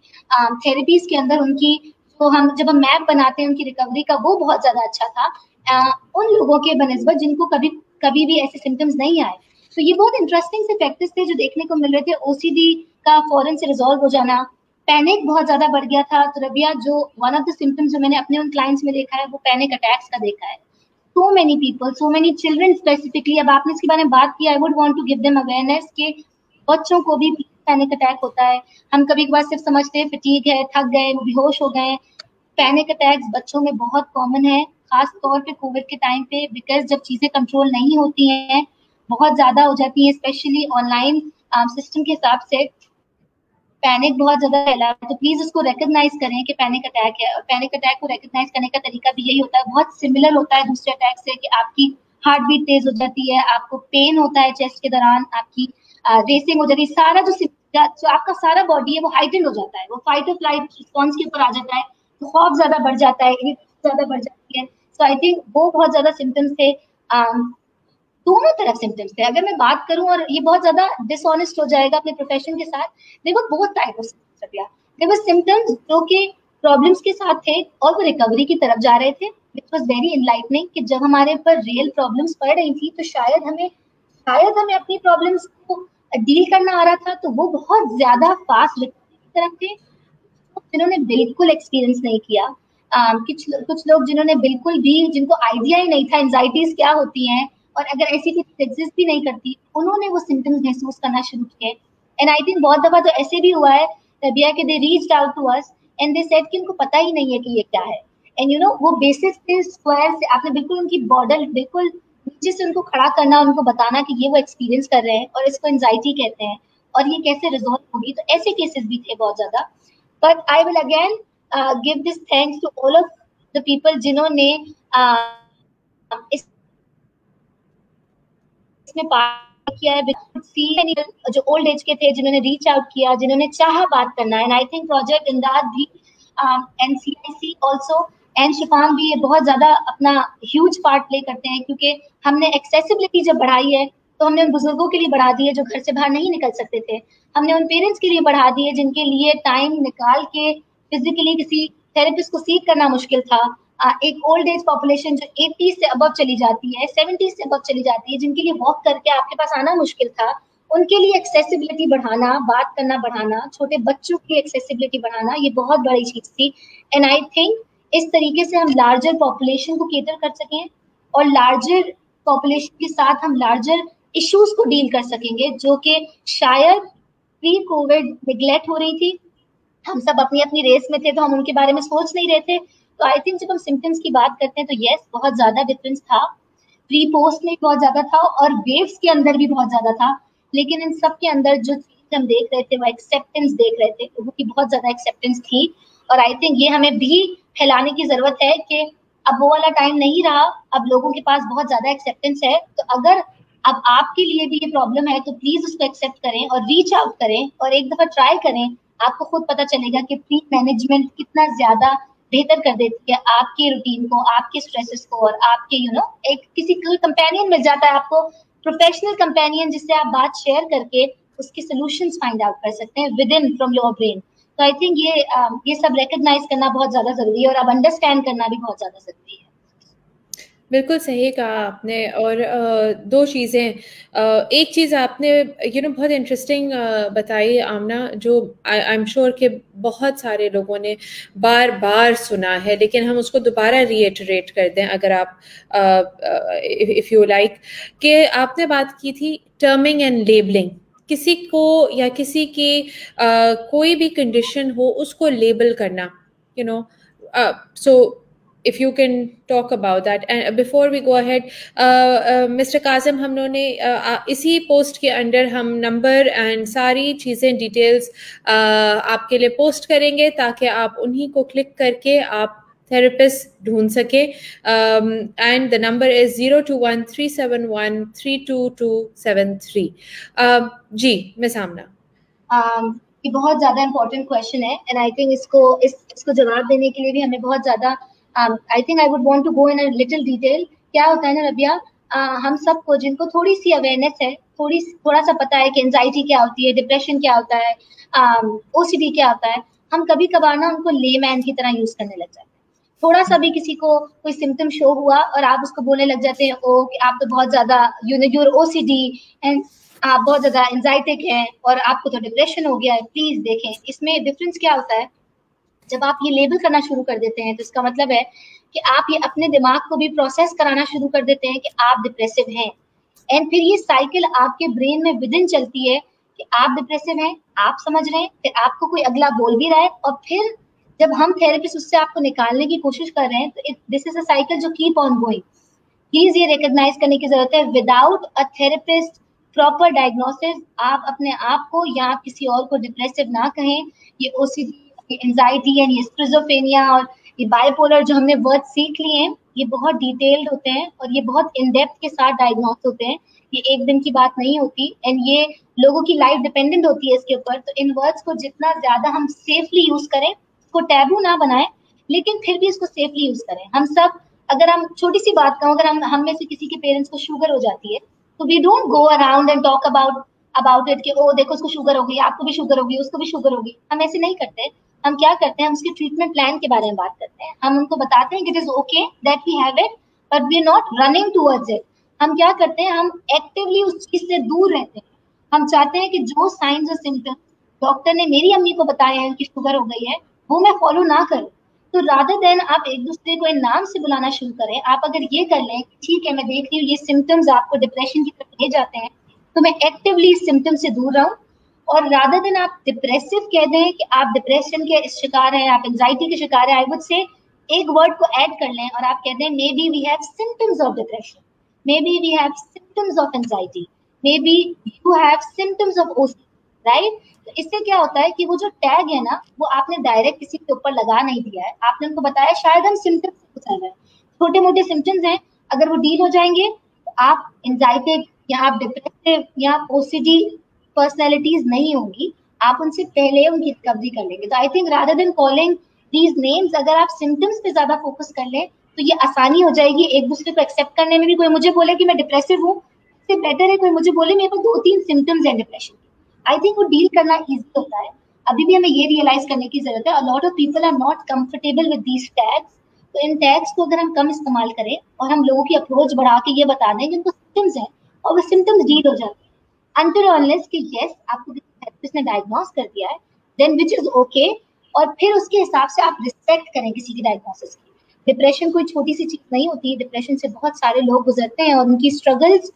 थेरेपीज के अंदर उनकी तो हम जब हम मैप बनाते हैं उनकी रिकवरी का, वो बहुत ज्यादा अच्छा था उन लोगों के बनिस्बत जिनको कभी भी ऐसे सिम्टम्स नहीं आए। तो ये बहुत इंटरेस्टिंग से फैक्टर्स थे जो देखने को मिल रहे थे। ओसीडी का फौरन से रिजॉल्व हो जाना, पैनिक बहुत ज्यादा बढ़ गया था। तो रबिया, जो वन ऑफ द सिम्टम्स जो मैंने अपने उन क्लाइंट्स में देखा है वो पैनिक अटैक्स का देखा है। So many people, so many children specifically, अब आपने इसके बारे में बात की, I would want to give them awareness कि बच्चों को भी पैनिक अटैक होता है। हम कभी कभार सिर्फ समझते हैं फटीग है, थक गए, बेहोश हो गए। पैनिक अटैक्स बच्चों में बहुत कॉमन है, खास तौर पे कोविड के टाइम पे, बिकॉज जब चीजें कंट्रोल नहीं होती हैं, बहुत ज्यादा हो जाती हैं, स्पेशली ऑनलाइन सिस्टम के हिसाब से पैनिक बहुत ज्यादा फैला है। तो प्लीज उसको रिकॉग्नाइज करें कि पैनिक अटैक है। और पैनिक अटैक को रिकॉग्नाइज करने का तरीका भी यही होता है, बहुत सिमिलर होता है दूसरे अटैक से, कि आपकी हार्ट बीट तेज हो जाती है, आपको पेन होता है चेस्ट के दौरान, आपकी रेसिंग हो जाती है, सारा जो आपका सारा बॉडी है वो हाइटेंड हो जाता है, वो फाइट और फ्लाइट रिस्पॉन्स के ऊपर आ जाता है, तो खौफ ज्यादा बढ़ जाता है, ज्यादा बढ़ जाती है। सो आई थिंक वो बहुत ज्यादा सिम्टम्स थे, दोनों तरफ सिम्टम्स थे। अगर मैं बात करूं, और ये बहुत ज्यादा डिसऑनेस्ट हो जाएगा अपने प्रोफेशन के साथ, देखो बहुत type of symptoms, there were symptoms जो कि प्रॉब्लम्स के साथ थे और वो रिकवरी की तरफ जा रहे थे, इट वाज वेरी एनलाइटनिंग कि जब हमारे पर रियल प्रॉब्लम्स पड़ रही थी तो शायद हमें अपनी प्रॉब्लम्स को डील करना आ रहा था, तो वो बहुत ज्यादा फास्ट रिकवरी की तरफ थे। जिन्होंने बिल्कुल एक्सपीरियंस नहीं किया, कुछ लोग जिन्होंने बिल्कुल भी, जिनको आइडिया ही नहीं था एंजाइटीज क्या होती हैं, और अगर ऐसी कुछ एग्जिस्ट भी नहीं करती, उन्होंने वो सिम्टम्स महसूस करना शुरू किए। एंड आई थिंक बहुत दफा तो ऐसे भी हुआ है रबिया कि they reached out to us and they said कि उनको पता ही नहीं है कि ये क्या है। एंड यू नो, वो बेसिस पे स्क्वायर से आपने बिल्कुल उनकी बॉर्डर बिल्कुल नीचे से उनको खड़ा करना, उनको बताना कि ये वो एक्सपीरियंस कर रहे हैं और इसको एंजाइटी कहते हैं, और ये कैसे रिजॉल्व होगी। तो ऐसे केसेस भी थे बहुत ज्यादा। But I will again give this thanks to all of the people जिन्होंने इसमें पार्ट किया है, जो ओल्ड एज के थे जिन्होंने रीच आउट किया, जिन्होंने चाहा बात करना। एंड आई थिंक प्रोजेक्ट इंदाद भी एनसीआईसी ऑल्सो एंड शिफाम भी ये बहुत ज्यादा अपना ह्यूज पार्ट प्ले करते हैं, क्योंकि हमने एक्सेसिबिलिटी जब बढ़ाई है तो हमने उन बुजुर्गों के लिए बढ़ा दी है जो घर से बाहर नहीं निकल सकते थे, हमने उन पेरेंट्स के लिए बढ़ा दी है जिनके लिए टाइम निकाल के फिजिकली किसी थेरेपिस्ट को सीख करना मुश्किल था। एक ओल्ड एज पॉपुलेशन जो 80 से अबव चली जाती है, 70 से अबव चली जाती है, जिनके लिए वॉक करके आपके पास आना मुश्किल था, उनके लिए एक्सेसिबिलिटी बढ़ाना, बात करना बढ़ाना, छोटे बच्चों की एक्सेसिबिलिटी बढ़ाना, ये बहुत बड़ी चीज थी। एंड आई थिंक इस तरीके से हम लार्जर पॉपुलेशन को केटर कर सकें और लार्जर पॉपुलेशन के साथ हम लार्जर इश्यूज को डील कर सकेंगे, जो कि शायद प्री कोविड निग्लेक्ट हो रही थी। हम सब अपनी अपनी रेस में थे तो हम उनके बारे में सोच नहीं रहे थे। तो आई थिंक जब हम सिम्टम्स की बात करते हैं तो यस, बहुत ज्यादा डिफरेंस था, प्री पोस्ट में बहुत ज्यादा था और वेव्स के अंदर भी बहुत ज्यादा था। लेकिन इन सब के अंदर जो चीज हम देख रहे थे वो एक्सेप्टेंस देख रहे थे, लोगों की बहुत ज्यादा एक्सेप्टेंस थी। और आई थिंक ये हमें भी फैलाने की जरूरत है कि अब वो वाला टाइम नहीं रहा, अब लोगों के पास बहुत ज्यादा एक्सेप्टेंस है। तो अगर अब आपके लिए भी ये प्रॉब्लम है तो प्लीज उसको एक्सेप्ट करें और रीच आउट करें और एक दफा ट्राई करें। आपको खुद पता चलेगा कि प्री मैनेजमेंट कितना ज्यादा बेहतर कर देती है आपके रूटीन को, आपके स्ट्रेसेस को, और आपके एक किसी कोई कंपेनियन मिल जाता है आपको, प्रोफेशनल कंपेनियन, जिससे आप बात शेयर करके उसके सॉल्यूशंस फाइंड आउट कर सकते हैं with in from your brain. तो आई थिंक ये सब रिकॉग्नाइज करना बहुत ज्यादा जरूरी है और अब अंडरस्टैंड करना भी बहुत ज्यादा जरूरी है। बिल्कुल सही कहा आपने। और दो चीज़ें, एक चीज़ आपने बहुत इंटरेस्टिंग बताई आमना, जो आई एम श्योर कि बहुत सारे लोगों ने बार बार सुना है, लेकिन हम उसको दोबारा रीइटरेट कर दें अगर आप इफ़ यू लाइक, कि आपने बात की थी टर्मिंग एंड लेबलिंग। किसी को या किसी की कोई भी कंडीशन हो उसको लेबल करना, so if you can talk about that. And before we go ahead, Mr. Kazim, हमने इसी पोस्ट के अंदर हम नंबर एंड सारी चीज़ें डिटेल्स आपके लिए पोस्ट करेंगे ताकि आप उन्हीं को क्लिक करके आप थेरेपिस्ट ढूंढ सके। And the number is 021371327273। जी मिस आमना। ये बहुत ज्यादा इम्पोर्टेंट क्वेश्चन है एंड आई थिंक इसको जवाब देने के लिए भी हमें बहुत ज्यादा I think I would want to go in a little detail. क्या होता है ना रबिया, हम सबको जिनको थोड़ी सी अवेयरनेस है, थोड़ा सा पता है कि एंजाइटी क्या होती है, डिप्रेशन क्या होता है, ओसीडी क्या होता है, हम कभी कभार ना उनको लेमैन की तरह यूज करने लग जाते हैं। थोड़ा सा भी किसी को कोई सिम्टम शो हुआ और आप उसको बोलने लग जाते हैं, ओ कि आप तो बहुत ज्यादा यूर ओसीडी एंड आप बहुत ज्यादा एंजाइटिक हैं और आपको तो डिप्रेशन हो गया है। प्लीज देखें इसमें डिफरेंस क्या होता है। जब आप ये लेबल करना शुरू कर देते हैं तो इसका मतलब है कि आप ये अपने दिमाग को भी प्रोसेस कराना शुरू कर देते हैं कि आप डिप्रेसिव हैं। एंड फिर ये साइकिल आपके ब्रेन में विदिन चलती है कि आप डिप्रेसिव हैं, आप समझ रहे हैं, फिर आपको कोई अगला बोल भी रहा है और फिर जब हम थेरेपिस्ट उससे आपको निकालने की कोशिश कर रहे हैं तो दिस इज अ साइकिल जो कीप ऑन गोइंग। प्लीज ये रिकॉग्नाइज करने की जरूरत है, without a therapist proper diagnosis आप अपने आप को या आप किसी और को डिप्रेसिव ना कहें। ये ओसीडी, ये एंजाइटी एंड ये स्किज़ोफ्रेनिया और ये बाइपोलर जो हमने वर्ड सीख लिए हैं, ये बहुत डिटेल्ड होते हैं और ये बहुत इन डेप्थ के साथ डायग्नोस होते हैं। ये एक दिन की बात नहीं होती एंड ये लोगों की लाइफ डिपेंडेंट होती है इसके ऊपर। तो इन वर्ड्स को जितना ज्यादा हम सेफली यूज करें, उसको टैबू ना बनाएं, लेकिन फिर भी इसको सेफली यूज करें। हम सब, अगर हम छोटी सी बात कहूँ, अगर हम में से किसी के पेरेंट्स को शुगर हो जाती है तो we don't go around and talk about it कि ओ देखो उसको शुगर होगी, आपको भी शुगर होगी, उसको भी शुगर होगी। हम ऐसे नहीं करते। हम क्या करते हैं, हम उसके ट्रीटमेंट प्लान के बारे में बात करते हैं। हम उनको बताते हैं कि it is okay that we have it but we are not running towards it. हम क्या करते हैं, हम एक्टिवली उस चीज से दूर रहते हैं। हम चाहते हैं कि जो साइंस और सिम्टम्स डॉक्टर ने मेरी अम्मी को बताया है कि शुगर हो गई है, वो मैं फॉलो ना करूँ। तो रादर देन आप एक दूसरे को इन नाम से बुलाना शुरू करें। आप अगर ये कर लें, ठीक है मैं देख रही हूँ ये सिम्टम्स आपको डिप्रेशन की तरफ ले जाते हैं, तो मैं एक्टिवली इस सिम्टम से दूर रहूं। और रादर देन आप डिप्रेसिव कह दें कि आप डिप्रेशन के शिकार हैं, आप एंजाइटी के शिकार हैं, आई वुड से एक वर्ड को ऐड कर लें और आप कह दें maybe we have symptoms of depression, maybe we have symptoms of anxiety, maybe you have symptoms of OCD. Right. तो इससे क्या होता है कि वो जो टैग है ना, वो आपने डायरेक्ट किसी के ऊपर लगा नहीं दिया है, आपने उनको बताया शायद हम सिम्टम्स से गुजर रहे हैं, छोटे मोटे सिम्टम्स हैं, अगर वो डील हो जाएंगे तो आप एंजाइटी या आप डिप्रेसिव या आप ओसीडी पर्सनैलिटीज नहीं होंगी, आप उनसे पहले उनकी रिकवरी कर लेंगे। तो I think rather than calling these names, अगर आप सिम्टम्स पे ज्यादा फोकस कर लें तो ये आसानी हो जाएगी एक दूसरे को एक्सेप्ट करने में भी। कोई मुझे बोले कि मैं डिप्रेसिव हूँ, इससे बेटर है कोई मुझे बोले मेरे पास 2-3 सिम्टम्स हैं डिप्रेशन के। आई थिंक वो डील करना इजी होता है। अभी भी हमें ये रियलाइज करने की जरूरत है, a lot of people are not comfortable with these tags. तो इन टैग्स को अगर हम कम इस्तेमाल करें और हम लोगों की अप्रोच बढ़ा के ये बता दें जिनको सिम्टम्स हैं और वो सिम्टम्स डील हो जाते हैं, अनटिल अनलेस कि यस आपको थेरेपिस्ट ने डायग्नोस कर दिया है, देन विच इज ओके, और फिर उसके हिसाब से आप रिस्पेक्ट करें किसी की डायग्नोसिस की। डिप्रेशन कोई छोटी सी चीज नहीं होती, डिप्रेशन से बहुत सारे लोग गुजरते हैं और उनकी स्ट्रगल्स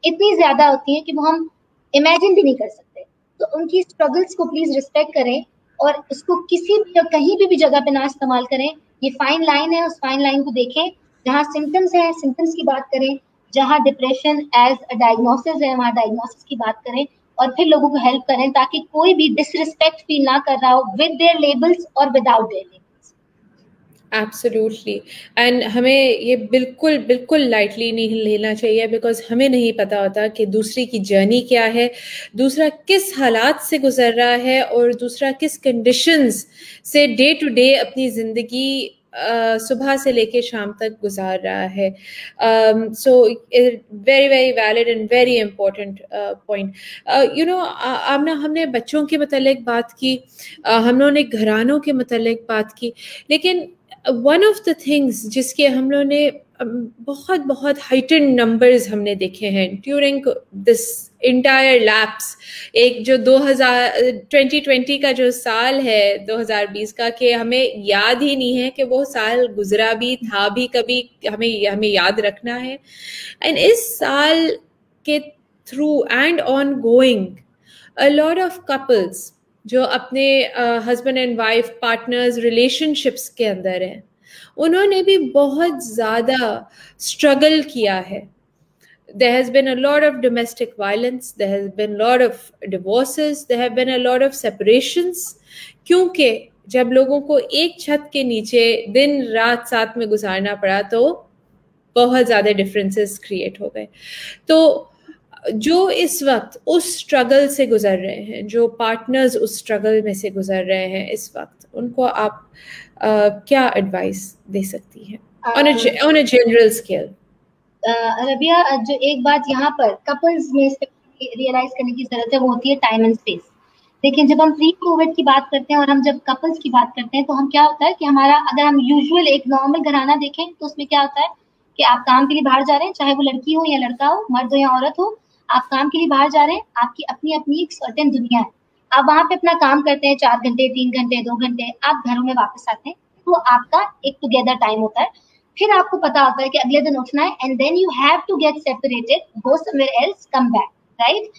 इतनी ज्यादा होती है कि वो हम इमेजिन भी नहीं कर सकते। तो उनकी स्ट्रगल्स को प्लीज रिस्पेक्ट करें और उसको किसी भी कहीं भी जगह पे ना इस्तेमाल करें। ये फाइन लाइन है, उस फाइन लाइन को देखें, जहाँ सिम्टम्स है सिम्टम्स की बात करें, जहाँ डिप्रेशन एज अ डायग्नोसिस है वहाँ डायग्नोसिस की बात करें, और फिर लोगों को हेल्प करें ताकि कोई भी डिसरिस्पेक्ट फील ना कर रहा हो विद देयर लेबल्स और without their labels. Absolutely, and हमें ये बिल्कुल बिल्कुल लाइटली नहीं लेना चाहिए, बिकॉज हमें नहीं पता होता कि दूसरे की जर्नी क्या है, दूसरा किस हालात से गुजर रहा है और दूसरा किस कंडीशंस से डे टू डे अपनी ज़िंदगी सुबह से लेके शाम तक गुजार रहा है। So very very valid and very important point. You know Amna, हमने बच्चों के मतलब बात की, हम लोगों ने घरानों के मतलब बात की, लेकिन वन ऑफ द थिंग्स जिसके हम लोगों ने बहुत बहुत हाइटेंड नंबर्स हमने देखे हैं ड्यूरिंग दिस इंटायर लैप्स, एक जो 2020 का जो साल है 2020 का, कि हमें याद ही नहीं है कि वो साल गुजरा भी था भी कभी, हमें याद रखना है। एंड इस साल के through and on going a lot of couples जो अपने husband and wife partners relationships के अंदर हैं, उन्होंने भी बहुत ज़्यादा स्ट्रगल किया है। There has been a lot of domestic violence, there has been a lot of divorces, there have been a lot of separations, क्योंकि जब लोगों को एक छत के नीचे दिन रात साथ में गुजारना पड़ा तो बहुत ज़्यादा डिफरेंसेस क्रिएट हो गए। तो जो इस वक्त उस स्ट्रगल से गुजर रहे हैं, जो पार्टनर्स उस स्ट्रगल में से गुजर रहे हैं इस वक्त, उनको आप क्या एडवाइस दे सकती हैं on a general scale? Rabia, जो एक बात यहाँ पर कपल्स में रियलाइज करने की जरूरत है वो होती है टाइम एंड स्पेस। देखिए, जब हम प्री कोविड की बात करते हैं और हम जब कपल्स की बात करते हैं तो हम क्या होता है कि हमारा, अगर हम यूजुअल एक नॉर्मल घराना देखें तो उसमें क्या होता है कि आप काम के लिए बाहर जा रहे हैं, चाहे वो लड़की हो या लड़का हो, मर्द हो या औरत हो, आप काम के लिए बाहर जा रहे हैं, आपकी अपनी अपनी एक सर्टेन दुनिया है, आप वहां पे अपना काम करते हैं 4 घंटे 3 घंटे 2 घंटे, आप घरों में वापस आते हैं, तो आपका एक टुगेदर टाइम होता है। फिर आपको पता होता है कि अगले दिन उठना है and then you have to get separated, go somewhere else, come back, right.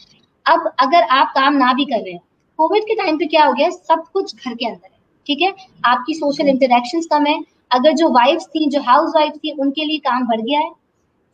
अब अगर आप काम ना भी कर रहे हैं, कोविड के टाइम पे क्या हो गया, सब कुछ घर के अंदर है, ठीक है, आपकी सोशल इंटरेक्शंस कम है। अगर जो वाइफ्स थी, जो हाउस वाइफ थी, उनके लिए काम बढ़ गया है,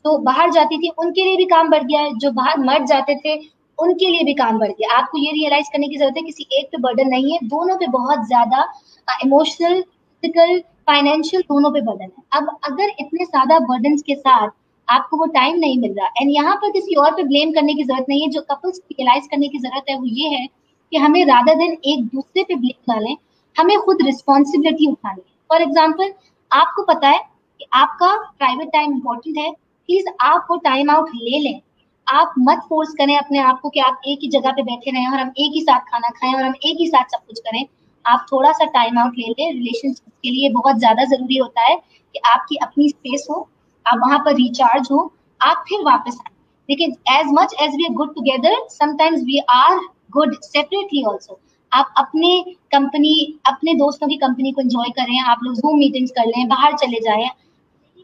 तो बाहर जाती थी उनके लिए भी काम बढ़ गया है, जो बाहर मर्द जाते थे उनके लिए भी काम बढ़ गया। आपको ये रियलाइज करने की जरूरत है किसी एक पे बर्डन नहीं है, दोनों पे बहुत ज्यादा इमोशनल, फिजिकल, फाइनेंशियल, दोनों पे बर्डन है। अब अगर इतने ज्यादा बर्डन के साथ आपको वो टाइम नहीं मिल रहा, एंड यहाँ पर किसी और पे ब्लेम करने की जरूरत नहीं है, जो कपल्स रियलाइज करने की जरूरत है वो ये है कि हमें रादर देन एक दूसरे पे ब्लेम डालें, हमें खुद रिस्पॉन्सिबिलिटी उठानी है। फॉर एग्जाम्पल, आपको पता है कि आपका प्राइवेट टाइम इंपॉर्टेंट है, प्लीज आप वो टाइम आउट ले लें। आप मत फोर्स करें अपने आप को कि आप एक ही जगह पे बैठे रहें और हम एक ही साथ खाना खाएं और हम एक ही साथ सब कुछ करें। आप थोड़ा सा टाइम आउट ले लें, रिलेशनशिप के लिए बहुत ज्यादा जरूरी होता है कि आपकी अपनी स्पेस हो, आप वहां पर रिचार्ज हो, आप फिर वापस आए। लेकिन as much as we are good together, sometimes we are good separately also. आप अपने कंपनी, अपने दोस्तों की कंपनी को एंजॉय करें, आप लोग जूम मीटिंग्स कर लें, बाहर चले जाएं।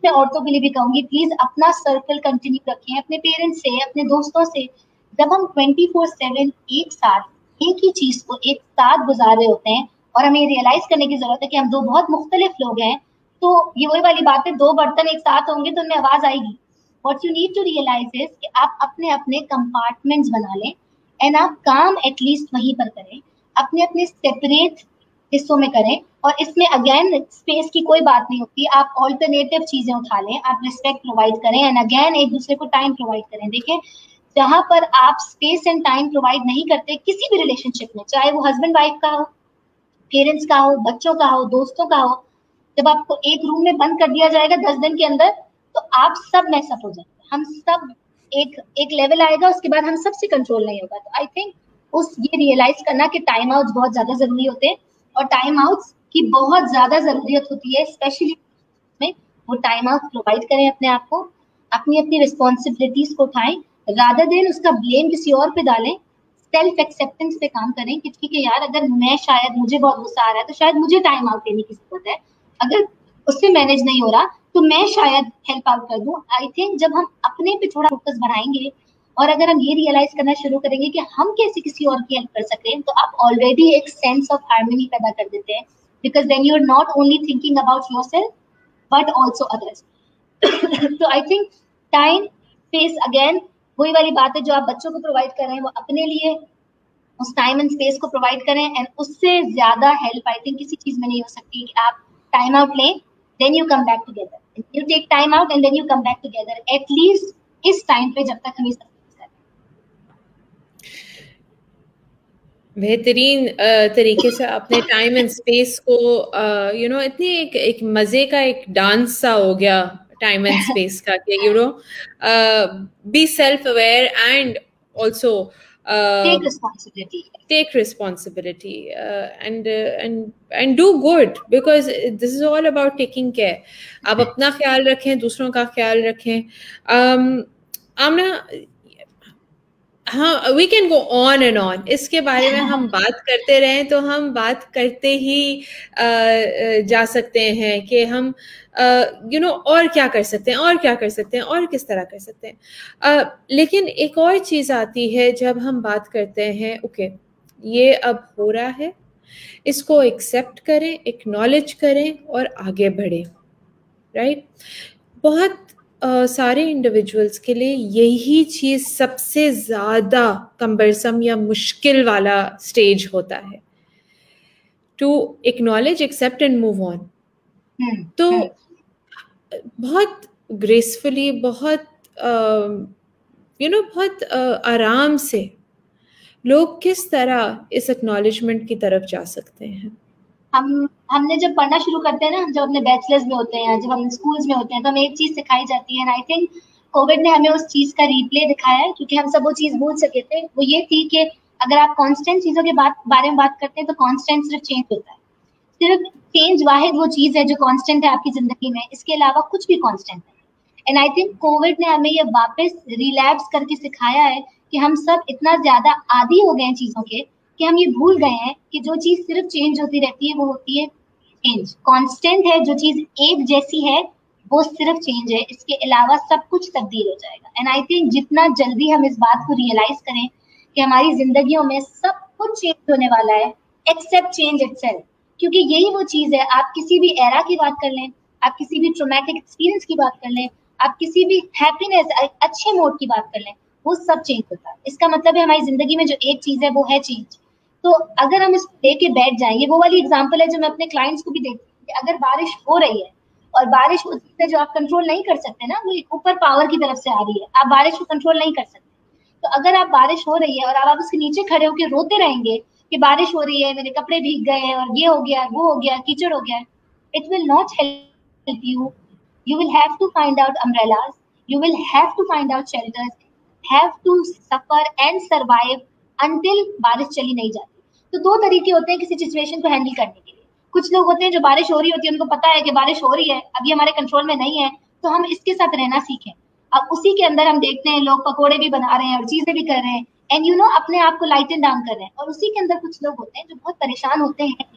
मैं औरतों के लिए भी कहूंगी, प्लीज अपना सर्कल कंटिन्यू रखें, अपने पेरेंट्स से, अपने दोस्तों से। जब हम 24/7 एक साथ एक ही चीज को एक साथ गुजार रहे होते हैं और हमें रियलाइज करने की जरूरत है कि हम दो बहुत मुख्तलिफ लोग हैं, तो ये वही वाली बात है, दो बर्तन एक साथ होंगे तो उनमें आवाज आएगी। What you need to realise is कि आप अपने अपने कंपार्टमेंट्स बना लें, एंड आप काम एटलीस्ट वहीं पर करें, अपने अपने सेपरेट हिस्सों में करें। और इसमें अगेन स्पेस की कोई बात नहीं होती, आप ऑल्टरनेटिव चीजें उठा लें, आप रिस्पेक्ट प्रोवाइड करें एंड अगेन एक दूसरे को टाइम प्रोवाइड करें। देखिए जहां पर आप स्पेस एंड टाइम प्रोवाइड नहीं करते किसी भी रिलेशनशिप में, चाहे वो हस्बैंड वाइफ का हो, पेरेंट्स का हो, बच्चों का हो, दोस्तों का हो, जब आपको एक रूम में बंद कर दिया जाएगा 10 दिन के अंदर, तो आप सब मैसअप हो जाएंगे। हम सब एक एक लेवल आएगा, उसके बाद हम सबसे कंट्रोल नहीं होगा। तो आई थिंक उस ये रियलाइज करना कि टाइम आउट बहुत ज्यादा जरूरी होते हैं, और टाइम आउट्स की बहुत ज्यादा जरूरत होती है, स्पेशली में वो टाइम आउट प्रोवाइड करें अपने आप को, अपनी अपनी रिस्पॉन्सिबिलिटीज को उठाएं, रादर देन उसका ब्लेम किसी और पे डालें। सेल्फ एक्सेप्टेंस पे काम करें कि ठीक है यार, अगर मैं शायद मुझे बहुत गुस्सा आ रहा है तो शायद मुझे टाइम आउट लेने की जरूरत है, अगर उससे मैनेज नहीं हो रहा तो मैं शायद हेल्प आउट कर दूं। आई थिंक जब हम अपने पे थोड़ा फोकस बढ़ाएंगे और अगर हम ये रियलाइज करना शुरू करेंगे कि हम कैसे किसी और की हेल्प कर सकते हैं, तो आप ऑलरेडी एक सेंस ऑफ हार्मनी पैदा कर देते हैं, because then you are not only thinking about yourself but also others. तो I think time space again वही वाली बात है जो आप बच्चों को प्रोवाइड कर रहे हैं, वो अपने लिए उस टाइम एंड स्पेस को प्रोवाइड करें। एंड उससे ज्यादा हेल्प आई थिंक किसी चीज में नहीं हो सकती कि आप टाइम आउट लें, then you come back together, you take time out and then you come back together, at least इस टाइम पे जब तक हम इस बेहतरीन तरीके से अपने टाइम एंड स्पेस को इतनी एक मजे का एक डांस सा हो गया टाइम एंड स्पेस का कि be self aware and also take responsibility and do good, because this is all about taking care. आप अपना ख्याल रखें, दूसरों का ख्याल रखें। आमना, हाँ, we can go on and on. इसके बारे में हम बात करते रहें तो हम बात करते ही जा सकते हैं कि हम और क्या कर सकते हैं, और क्या कर सकते हैं, और किस तरह कर सकते हैं। लेकिन एक और चीज़ आती है जब हम बात करते हैं, ओके ये अब हो रहा है, इसको एक्सेप्ट करें, एक्नॉलेज करें और आगे बढ़ें, राइट? बहुत सारे इंडिविजुअल्स के लिए यही चीज़ सबसे ज़्यादा कम्बरसम या मुश्किल वाला स्टेज होता है, to acknowledge, accept and move on. तो बहुत ग्रेसफुली, बहुत बहुत आराम से लोग किस तरह इस एक्नॉलेजमेंट की तरफ जा सकते हैं? हमने जब पढ़ना शुरू करते हैं ना, जब अपने बैचलर्स में होते हैं, जब हम स्कूल्स में होते हैं, तो हमें एक चीज सिखाई जाती है, एंड आई थिंक कोविड ने हमें उस चीज का रिप्ले दिखाया है, क्योंकि हम सब वो चीज भूल सके थे। वो ये थी कि अगर आप कांस्टेंट चीजों के बारे में बात करते हैं तो कांस्टेंट सिर्फ चेंज होता है, सिर्फ चेंज वाहिद वो चीज है जो कांस्टेंट है आपकी जिंदगी में, इसके अलावा कुछ भी कांस्टेंट है। एंड आई थिंक कोविड ने हमें ये वापस रिलैप्स करके सिखाया है कि हम सब इतना ज्यादा आदी हो गए हैं चीजों के कि हम ये भूल गए हैं कि जो चीज सिर्फ चेंज होती रहती है वो होती है चेंज। कांस्टेंट है जो चीज एक जैसी है वो सिर्फ चेंज है, इसके अलावा सब कुछ तब्दील हो जाएगा। एंड आई थिंक जितना जल्दी हम इस बात को रियलाइज करें कि हमारी जिंदगियों में सब कुछ चेंज होने वाला है एक्सेप्ट चेंज इटसेल्फ, क्योंकि यही वो चीज है, आप किसी भी एरा की बात कर लें, आप किसी भी ट्रॉमेटिक एक्सपीरियंस की बात कर लें, आप किसी भी हैप्पीनेस अच्छे मोड की बात कर लें, वो सब चेंज होता है। इसका मतलब है हमारी जिंदगी में जो एक चीज है वो है चेंज। तो अगर हम इसको लेके बैठ जाएंगे, वो वाली एग्जांपल है जो मैं अपने क्लाइंट्स को भी देती हूँ कि अगर बारिश हो रही है और बारिश वो चीज है जो आप कंट्रोल नहीं कर सकते ना, वो ऊपर पावर की तरफ से आ रही है, आप बारिश को कंट्रोल नहीं कर सकते। तो अगर आप बारिश हो रही है और आप उसके नीचे खड़े होकर रोते रहेंगे कि बारिश हो रही है, मेरे कपड़े भीग गए हैं और ये हो गया, वो हो गया, कीचड़ हो गया, it will not help you. You will have to find out umbrellas, you will have to find out shelters, have to suffer and survive until बारिश चली नहीं जाती। तो दो तरीके होते हैं किसी सिचुएशन को हैंडल करने के लिए। कुछ लोग होते हैं जो बारिश हो रही होती है, उनको पता है कि बारिश हो रही है, अभी हमारे कंट्रोल में नहीं है, तो हम इसके साथ रहना सीखें। अब उसी के अंदर हम देखते हैं लोग पकोड़े भी बना रहे हैं और चीजें भी कर रहे हैं, एंड अपने आप को लाइटन डाउन कर रहे हैं। और उसी के अंदर कुछ लोग होते हैं जो बहुत परेशान होते हैं,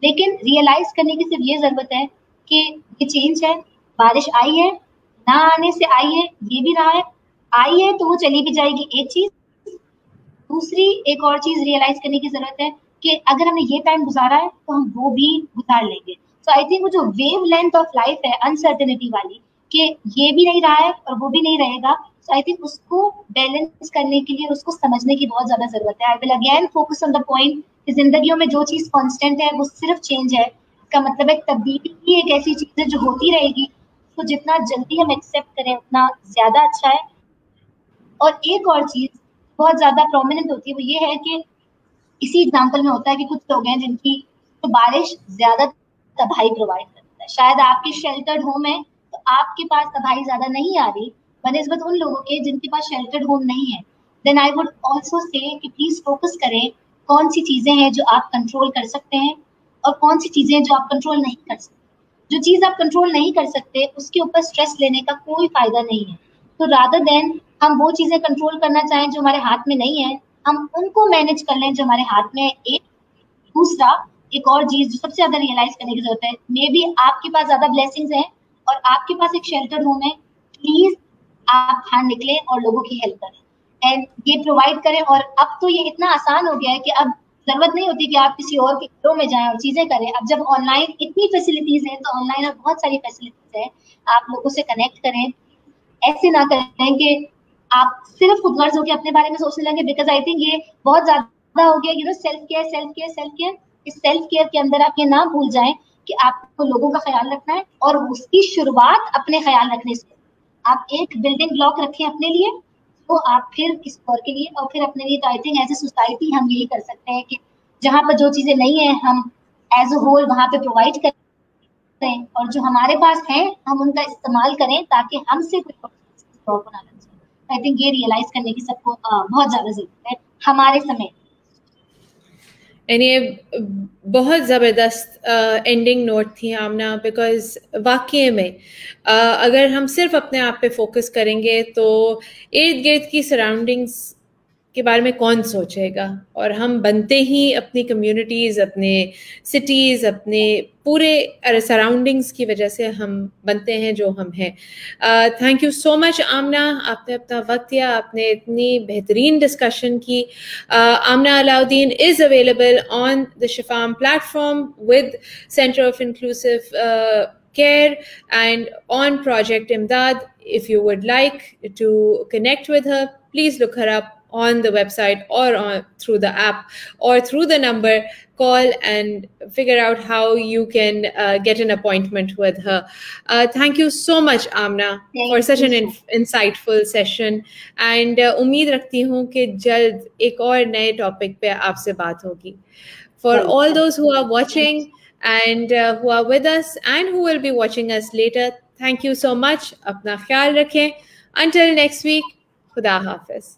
लेकिन रियलाइज करने की सिर्फ ये जरूरत है कि ये चेंज है, बारिश आई है, ना आने से आई है, ये भी रहा है, आई है तो वो चली भी जाएगी, एक चीज। दूसरी एक और चीज रियलाइज करने की जरूरत है कि अगर हमने ये टाइम गुजारा है तो हम वो भी गुजार लेंगे। सो आई थिंक वो जो वेव लेंथ ऑफ लाइफ है अनसर्टेनिटी वाली, कि ये भी नहीं रहा है और वो भी नहीं रहेगा। सो आई थिंक उसको बैलेंस करने के लिए उसको समझने की बहुत ज्यादा जरूरत है। आई will again focus on the point कि जिंदगियों में जो चीज कांस्टेंट है वो सिर्फ चेंज है। इसका मतलब है तब्दीली ही एक ऐसी चीज है जो होती रहेगी, तो जितना जल्दी हम एक्सेप्ट करें उतना ज्यादा अच्छा है। और एक और चीज बहुत ज्यादा प्रोमिनेंट होती है वो ये है कि इसी एग्जाम्पल में होता है कि कुछ लोग हैं जिनकी तो बारिश ज्यादा तबाही प्रोवाइड करता है, शायद आपके शेल्टर्ड होम है तो आपके पास तबाही ज्यादा नहीं आ रही बनिस्बत उन लोगों के जिनके पास शेल्टर्ड होम नहीं है। Then I would also say कि प्लीज फोकस करें कौन सी चीजें हैं जो आप कंट्रोल कर सकते हैं और कौन सी चीजें हैं जो आप कंट्रोल नहीं कर सकते। जो चीज आप कंट्रोल नहीं कर सकते उसके ऊपर स्ट्रेस लेने का कोई फायदा नहीं है। तो रादर देन हम वो चीजें कंट्रोल करना चाहें जो हमारे हाथ में नहीं है, हम उनको मैनेज कर लें जो हमारे हाथ में है। एक दूसरा एक और चीज जो सबसे ज्यादा रियलाइज करने की जरूरत है, मे बी आपके पास ज्यादा ब्लेसिंग्स हैं और आपके पास एक शेल्टर होम है, प्लीज आप बाहर निकले और लोगों की हेल्प करें एंड ये प्रोवाइड करें। और अब तो ये इतना आसान हो गया है कि अब जरूरत नहीं होती कि आप किसी और के घरों में जाएं और चीजें करें। अब जब ऑनलाइन इतनी फैसिलिटीज हैं तो ऑनलाइन अब बहुत सारी फैसिलिटीज है, आप लोगों से कनेक्ट करें। ऐसे ना करें कि आप सिर्फ खुद गर्ज होकर अपने बारे में सोचने लगे, बिकॉज आई थिंक ये बहुत ज्यादा हो गया। Self care self care self care. इस सेल्फ केयर के अंदर आप ये ना भूल जाएं कि आपको लोगों का ख्याल रखना है और उसकी शुरुआत अपने ख्याल रखने से। आप एक बिल्डिंग ब्लॉक रखें अपने लिए तो आप फिर किसी और के लिए और फिर अपने लिए। तो I think as a society हम यही कर सकते हैं कि जहां पर जो चीजें नहीं है हम एज अ होल वहां पे प्रोवाइड करें और जो हमारे पास है हम उनका इस्तेमाल करें ताकि हमसे कोई प्रॉब्लम ना लग जाए। आई थिंक ये रियलाइज करने की सबको बहुत ज्यादा जरूरत है हमारे समय। एंड ये बहुत ज़बरदस्त एंडिंग नोट थी आमना, बिकॉज वाकई में अगर हम सिर्फ अपने आप पे फोकस करेंगे तो इर्द गिर्द की सराउंडिंग्स के बारे में कौन सोचेगा, और हम बनते ही अपनी कम्युनिटीज़, अपने सिटीज़, अपने पूरे सराउंडिंग्स की वजह से हम बनते हैं जो हम हैं। Thank you so much Amna, आपने अपना वक्त दिया, आपने इतनी बेहतरीन डिस्कशन की। Amna Alauddin is available on the Shifam platform with Center of Inclusive Care and on Project Imdad. If you would like to connect with her, please look her up on the website or through the app or through the number. Call and figure out how you can get an appointment with her. Thank you so much, Amna, for such an insightful session. And उम्मीद रखती हूँ कि जल्द एक और नए topic पे आपसे बात होगी. For all those who are watching and who are with us and who will be watching us later, thank you so much. Apna ख्याल रखें. Until next week, Khuda Hafiz.